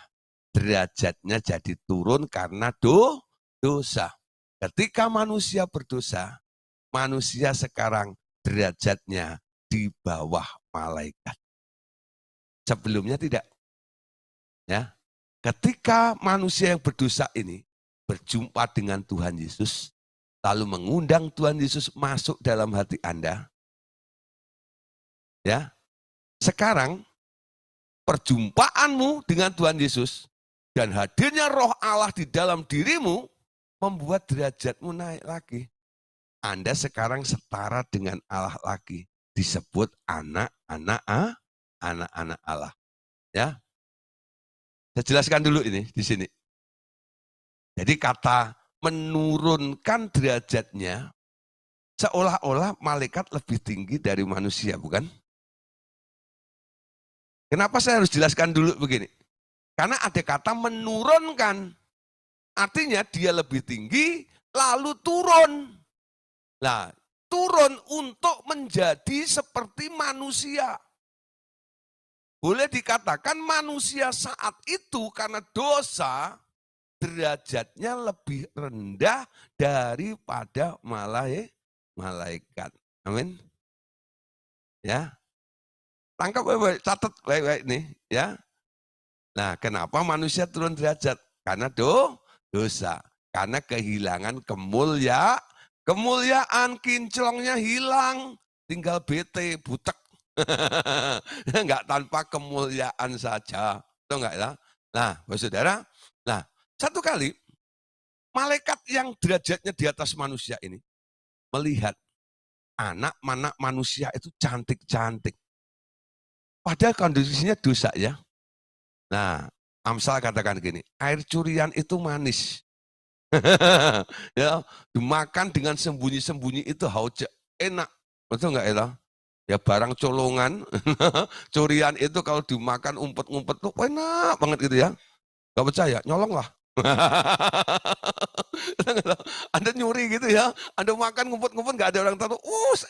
Derajatnya jadi turun karena dosa. Ketika manusia berdosa, manusia sekarang derajatnya di bawah malaikat. Sebelumnya tidak. Ya, ketika manusia yang berdosa ini berjumpa dengan Tuhan Yesus, lalu mengundang Tuhan Yesus masuk dalam hati Anda, ya, sekarang perjumpaanmu dengan Tuhan Yesus dan hadirnya Roh Allah di dalam dirimu membuat derajatmu naik lagi. Anda sekarang setara dengan Allah lagi, disebut anak-anak Allah. Ya, saya jelaskan dulu ini di sini. Jadi kata menurunkan derajatnya seolah-olah malaikat lebih tinggi dari manusia, bukan? Kenapa saya harus jelaskan dulu begini? Karena ada kata menurunkan. Artinya dia lebih tinggi lalu turun. Nah, turun untuk menjadi seperti manusia. Boleh dikatakan manusia saat itu karena dosa derajatnya lebih rendah daripada malaikat. Amin. Ya. Tangkap baik-baik, catat baik-baik nih, ya. Nah, kenapa manusia turun derajat? Karena dosa. Karena kehilangan kemuliaan, kinclongnya hilang, tinggal bete, butek. Enggak tanpa kemuliaan saja. Itu enggak ya? Nah, saudara, nah, satu kali malaikat yang derajatnya di atas manusia ini melihat anak manusia itu cantik-cantik. Padahal kondisinya dosa ya. Nah, Amsal katakan gini, air curian itu manis. Ya, dimakan dengan sembunyi-sembunyi itu hauce, enak. Betul nggak ya? Ya barang colongan, curian itu kalau dimakan umpet-umpet tuh enak banget gitu ya. Gak percaya, nyolong lah. Anda nyuri gitu ya, Anda makan ngumpet-ngumpet gak ada orang tahu,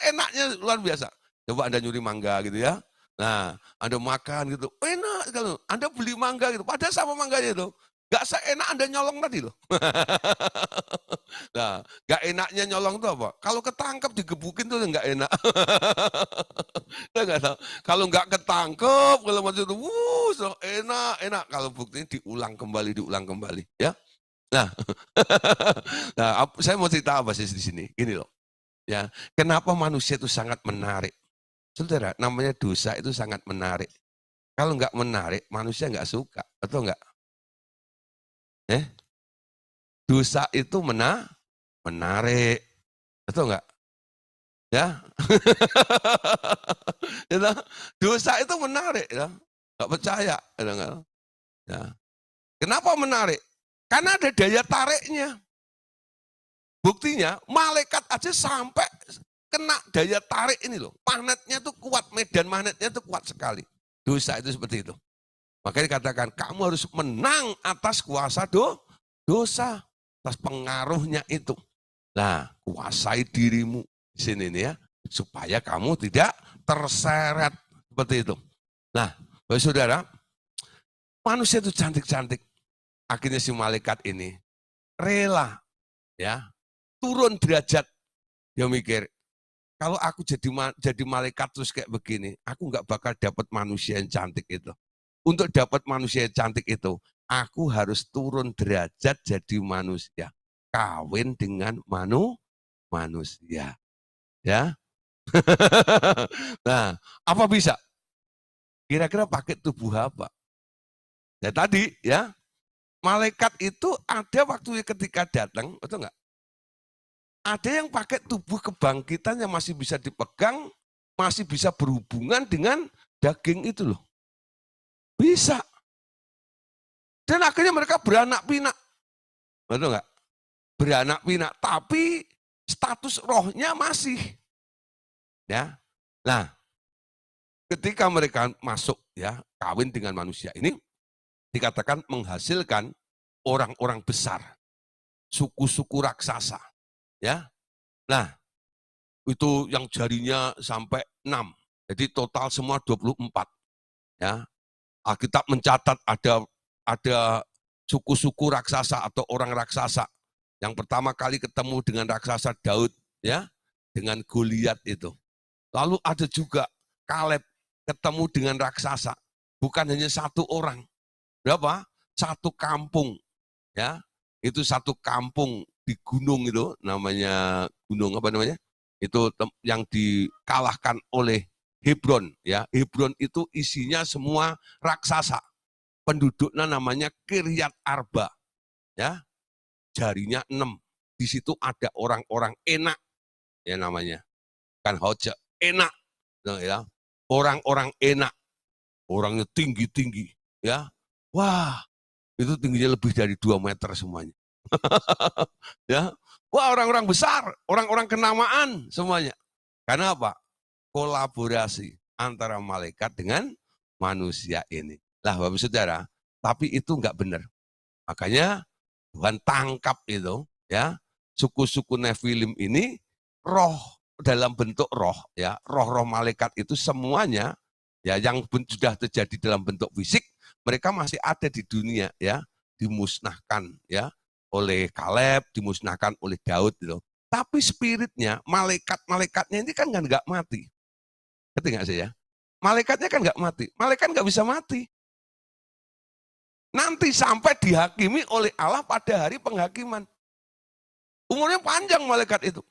enaknya luar biasa. Coba Anda nyuri mangga gitu ya. Nah, Anda makan gitu, enak kalau Anda beli mangga gitu, padahal sama mangganya itu. Gak seenak Anda nyolong tadi loh. Nah, gak enaknya nyolong itu apa? Kalau ketangkep digebukin tuh gak enak. Gak tahu. Kalau nggak ketangkep, kalau macam itu, so enak. Kalau buktinya diulang kembali, ya. Nah, nah, saya mau cerita apa sih di sini? Gini loh, ya. Kenapa manusia itu sangat menarik? Saudara, namanya dosa itu sangat menarik. Kalau nggak menarik, manusia nggak suka, betul nggak? Dosa itu menarik, betul nggak? Ya, dosa itu menarik, ya. Nggak percaya, kadang-kadang. Ya. Kenapa menarik? Karena ada daya tariknya. Buktinya malaikat aja sampai kena daya tarik ini loh. Magnetnya tuh kuat, medan magnetnya tuh kuat sekali. Dosa itu seperti itu. Makanya dikatakan kamu harus menang atas kuasa dosa, atas pengaruhnya itu. Nah, kuasai dirimu di sini nih ya, supaya kamu tidak terseret seperti itu. Nah, saudara, manusia itu cantik-cantik. Akhirnya si malaikat ini rela ya turun derajat. Dia mikir, kalau aku jadi malaikat terus kayak begini, aku nggak bakal dapat manusia yang cantik itu. Untuk dapat manusia yang cantik itu, aku harus turun derajat jadi manusia, kawin dengan manusia, ya. Nah, apa bisa? Kira-kira pakai tubuh apa? Ya tadi, ya, malaikat itu ada waktu ketika datang, betul nggak? Ada yang pakai tubuh kebangkitan yang masih bisa dipegang, masih bisa berhubungan dengan daging itu loh. Bisa. Dan akhirnya mereka beranak pinak. Betul nggak? Beranak pinak, tapi status rohnya masih. Ya. Nah, ketika mereka masuk ya kawin dengan manusia ini, dikatakan menghasilkan orang-orang besar, suku-suku raksasa. Ya. Nah, itu yang jarinya sampai 6. Jadi total semua 24. Ya. Alkitab mencatat ada suku-suku raksasa atau orang raksasa. Yang pertama kali ketemu dengan raksasa Daud, ya, dengan Goliat itu. Lalu ada juga Kaleb ketemu dengan raksasa. Bukan hanya satu orang. Berapa? Satu kampung, ya. Itu satu kampung di gunung itu, namanya gunung apa namanya? Itu yang dikalahkan oleh Hebron, ya. Hebron itu isinya semua raksasa. Penduduknya namanya Kiryat Arba, ya. Jarinya 6. Di situ ada orang-orang enak, ya namanya. Kan hoja, enak, ya. Orang-orang enak, orangnya tinggi-tinggi, ya. Wah, itu tingginya lebih dari 2 meter semuanya. Ya. Wah, orang-orang besar, orang-orang kenamaan semuanya. Karena apa? Kolaborasi antara malaikat dengan manusia ini. Lah, Bapak Saudara, tapi itu enggak benar. Makanya Tuhan tangkap itu, ya, suku-suku Nephilim ini, roh dalam bentuk roh, ya, roh-roh malaikat itu semuanya, ya, yang sudah terjadi dalam bentuk fisik, mereka masih ada di dunia, ya, dimusnahkan, ya, oleh Kaleb, dimusnahkan oleh Daud, gitu. Tapi spiritnya, malaikat-malaikatnya ini kan nggak mati. Ngerti nggak sih ya? Malaikatnya kan nggak mati, malaikat nggak bisa mati. Nanti sampai dihakimi oleh Allah pada hari penghakiman. Umurnya panjang malaikat itu.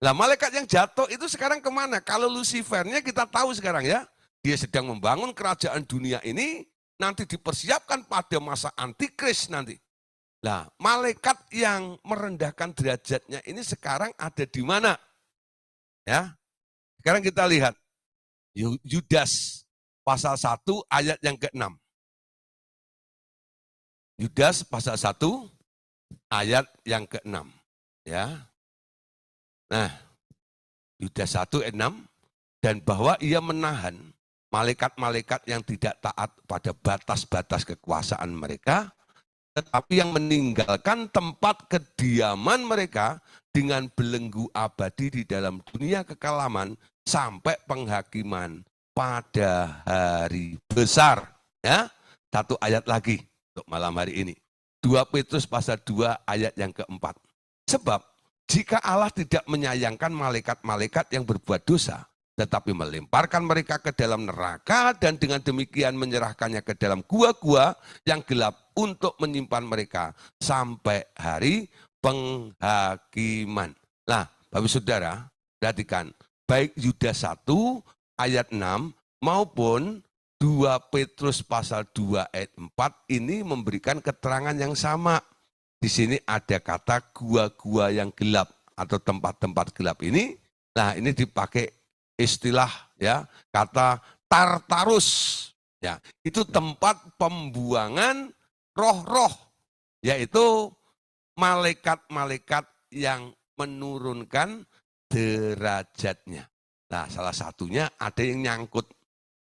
Nah, malaikat yang jatuh itu sekarang kemana? Kalau Lucifernya kita tahu sekarang ya, dia sedang membangun kerajaan dunia ini, nanti dipersiapkan pada masa antikris nanti. Nah, malaikat yang merendahkan derajatnya ini sekarang ada di mana? Ya, Sekarang kita lihat Yudas pasal 1 ayat yang ke-6. Yudas pasal 1 ayat yang ke-6. Ya. Nah, Yudas 1 ayat 6, dan bahwa ia menahan malaikat-malaikat yang tidak taat pada batas-batas kekuasaan mereka, tetapi yang meninggalkan tempat kediaman mereka dengan belenggu abadi di dalam dunia kekalaman sampai penghakiman pada hari besar. Ya, satu ayat lagi untuk malam hari ini. 2 Petrus pasal 2 ayat yang keempat. Sebab jika Allah tidak menyayangkan malaikat-malaikat yang berbuat dosa, tetapi melemparkan mereka ke dalam neraka dan dengan demikian menyerahkannya ke dalam gua-gua yang gelap untuk menyimpan mereka sampai hari penghakiman. Nah, Bapak Saudara, perhatikan, baik Yudas 1 ayat 6 maupun 2 Petrus pasal 2 ayat 4 ini memberikan keterangan yang sama. Di sini ada kata gua-gua yang gelap atau tempat-tempat gelap ini. Nah, ini dipakai istilah ya, kata Tartarus. Ya, itu tempat pembuangan roh-roh, yaitu malaikat-malaikat yang menurunkan derajatnya. Nah, salah satunya ada yang nyangkut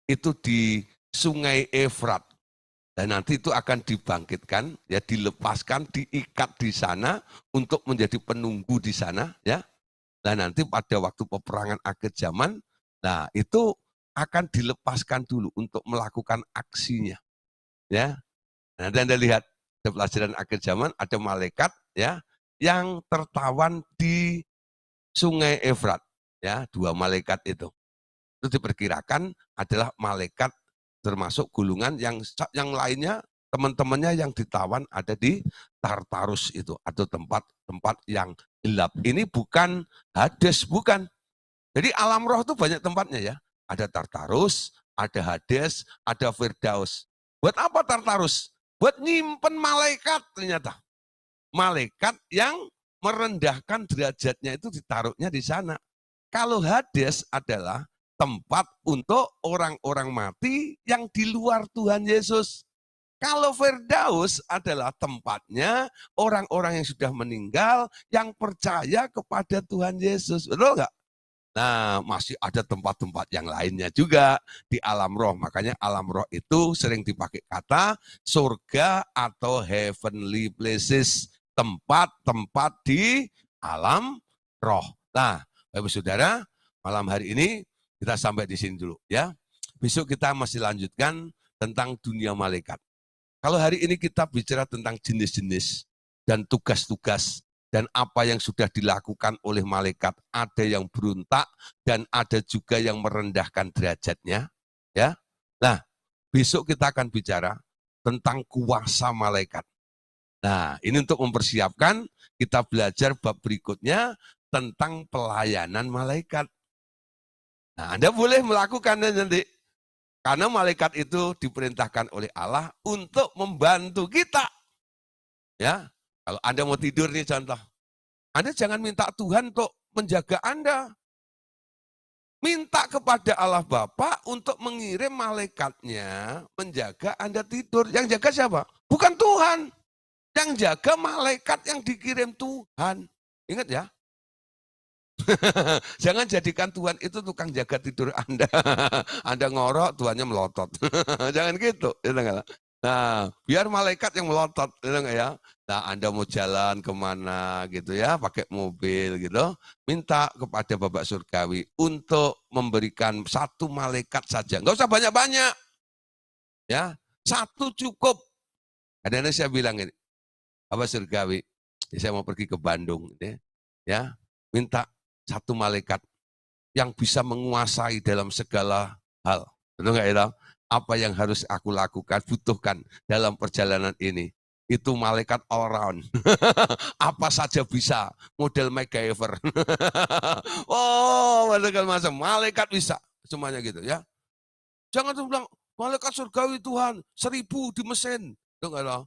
itu di Sungai Efrat. Dan nanti itu akan dibangkitkan, ya, dilepaskan, diikat di sana untuk menjadi penunggu di sana, ya. Nah, nanti pada waktu peperangan akhir zaman, nah itu akan dilepaskan dulu untuk melakukan aksinya, ya. Nanti Anda lihat di pelajaran akhir zaman ada malaikat, ya, yang tertawan di Sungai Efrat, ya, 2 malaikat itu. Itu diperkirakan adalah malaikat termasuk gulungan yang lainnya, teman-temannya yang ditawan ada di Tartarus itu, atau tempat-tempat yang gelap. Ini bukan Hades, bukan. Jadi alam roh itu banyak tempatnya ya. Ada Tartarus, ada Hades, ada Firdaus. Buat apa Tartarus? Buat nyimpen malaikat ternyata. Malaikat yang merendahkan derajatnya itu ditaruhnya di sana. Kalau Hades adalah tempat untuk orang-orang mati yang di luar Tuhan Yesus. Kalau Firdaus adalah tempatnya orang-orang yang sudah meninggal yang percaya kepada Tuhan Yesus. Betul nggak? Nah, masih ada tempat-tempat yang lainnya juga di alam roh. Makanya alam roh itu sering dipakai kata surga atau heavenly places. Tempat-tempat di alam roh. Nah, Bapak Saudara, malam hari ini kita sampai di sini dulu ya. Besok kita masih lanjutkan tentang dunia malaikat. Kalau hari ini kita bicara tentang jenis-jenis dan tugas-tugas dan apa yang sudah dilakukan oleh malaikat, ada yang berontak dan ada juga yang merendahkan derajatnya, ya. Nah, besok kita akan bicara tentang kuasa malaikat. Nah, ini untuk mempersiapkan kita belajar bab berikutnya tentang pelayanan malaikat. Nah, Anda boleh melakukannya nanti. Karena malaikat itu diperintahkan oleh Allah untuk membantu kita. Ya, kalau Anda mau tidur nih contoh, Anda jangan minta Tuhan untuk menjaga Anda. Minta kepada Allah Bapa untuk mengirim malaikatnya menjaga Anda tidur. Yang jaga siapa? Bukan Tuhan. Yang jaga malaikat yang dikirim Tuhan. Ingat ya. Jangan jadikan Tuhan itu tukang jaga tidur Anda. Anda ngorok, Tuhannya melotot. Jangan gitu. Nah, biar malaikat yang melotot. Ya. Nah, Anda mau jalan kemana gitu ya, pakai mobil gitu. Minta kepada Bapak Surgawi untuk memberikan 1 malaikat saja. Nggak usah banyak-banyak. Ya, 1 cukup. Kadang-kadang saya bilang ini, Bapak Surgawi, saya mau pergi ke Bandung, ya, minta 1 malaikat yang bisa menguasai dalam segala hal. Betul nggak ya? Apa yang harus aku lakukan, butuhkan dalam perjalanan ini? Itu malaikat all around. Apa saja bisa, model MacGyver. Oh, macam malaikat bisa, semuanya gitu ya. Jangan tuh bilang malaikat surgawi Tuhan, 1000 di mesin, itu enggak lah.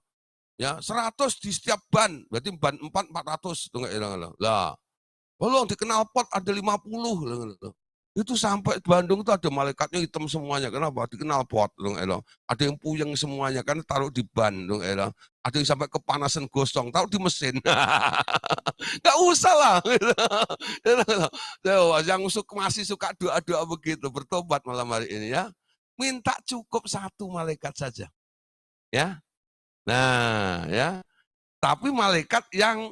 Ya, 100 di setiap ban, berarti ban 400, itu enggak lah. Lah, belum di knalpot ada 50. Itu sampai Bandung itu ada malaikatnya hitam semuanya. Kenapa? Dikenal pot, dong, ada yang puyeng semuanya kan taruh di ban, dong, ada yang sampai kepanasan gosong, taruh di mesin. Gak usah lah. Yang masih suka doa-doa begitu, bertobat malam hari ini ya. Minta cukup satu malaikat saja. Ya. Nah, ya. Tapi malaikat yang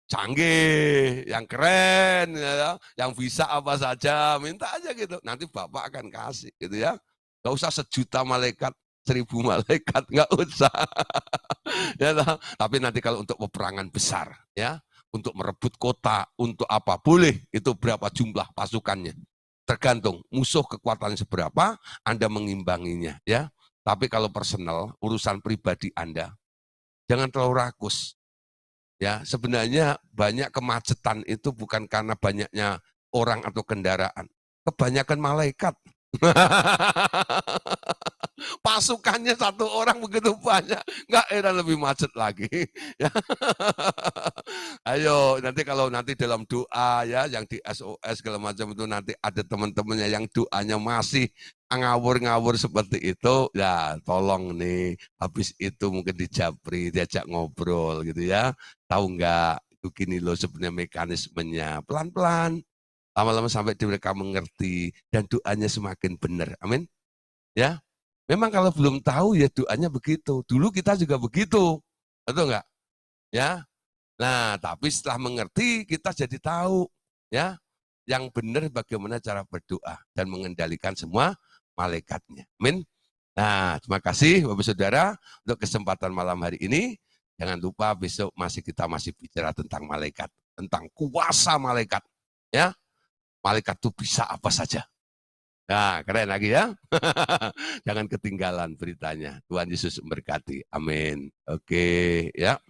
canggih, yang keren, ya, yang bisa apa saja, minta aja gitu. Nanti Bapak akan kasih, gitu ya. Gak usah 1.000.000 malaikat, 1.000 malaikat, gak usah. Ya, tapi nanti kalau untuk peperangan besar, ya, untuk merebut kota, untuk apa, boleh. Itu berapa jumlah pasukannya. Tergantung musuh kekuatan seberapa, Anda mengimbanginya, ya. Tapi kalau personal, urusan pribadi Anda, jangan terlalu rakus. Ya, sebenarnya banyak kemacetan itu bukan karena banyaknya orang atau kendaraan. Kebanyakan malaikat. Pasukannya satu orang begitu banyak, nggak heran lebih macet lagi. Ya. Ayo, nanti kalau nanti dalam doa ya, yang di SOS segala macam itu nanti ada teman-temannya yang doanya masih ngawur-ngawur seperti itu, ya tolong nih, habis itu mungkin dijapri, diajak ngobrol gitu ya. Tahu nggak, itu gini loh sebenarnya mekanismenya, pelan-pelan, lama-lama sampai mereka mengerti, dan doanya semakin benar, amin. Ya, memang kalau belum tahu ya doanya begitu. Dulu kita juga begitu, betul nggak? Ya, nah tapi setelah mengerti kita jadi tahu, ya, yang benar bagaimana cara berdoa dan mengendalikan semua malaikatnya. Amin. Nah, terima kasih Bapak Saudara untuk kesempatan malam hari ini. Jangan lupa besok kita masih bicara tentang malaikat, tentang kuasa malaikat. Ya, malaikat itu bisa apa saja. Nah, keren lagi ya. Jangan ketinggalan beritanya. Tuhan Yesus memberkati. Amin. Oke, ya.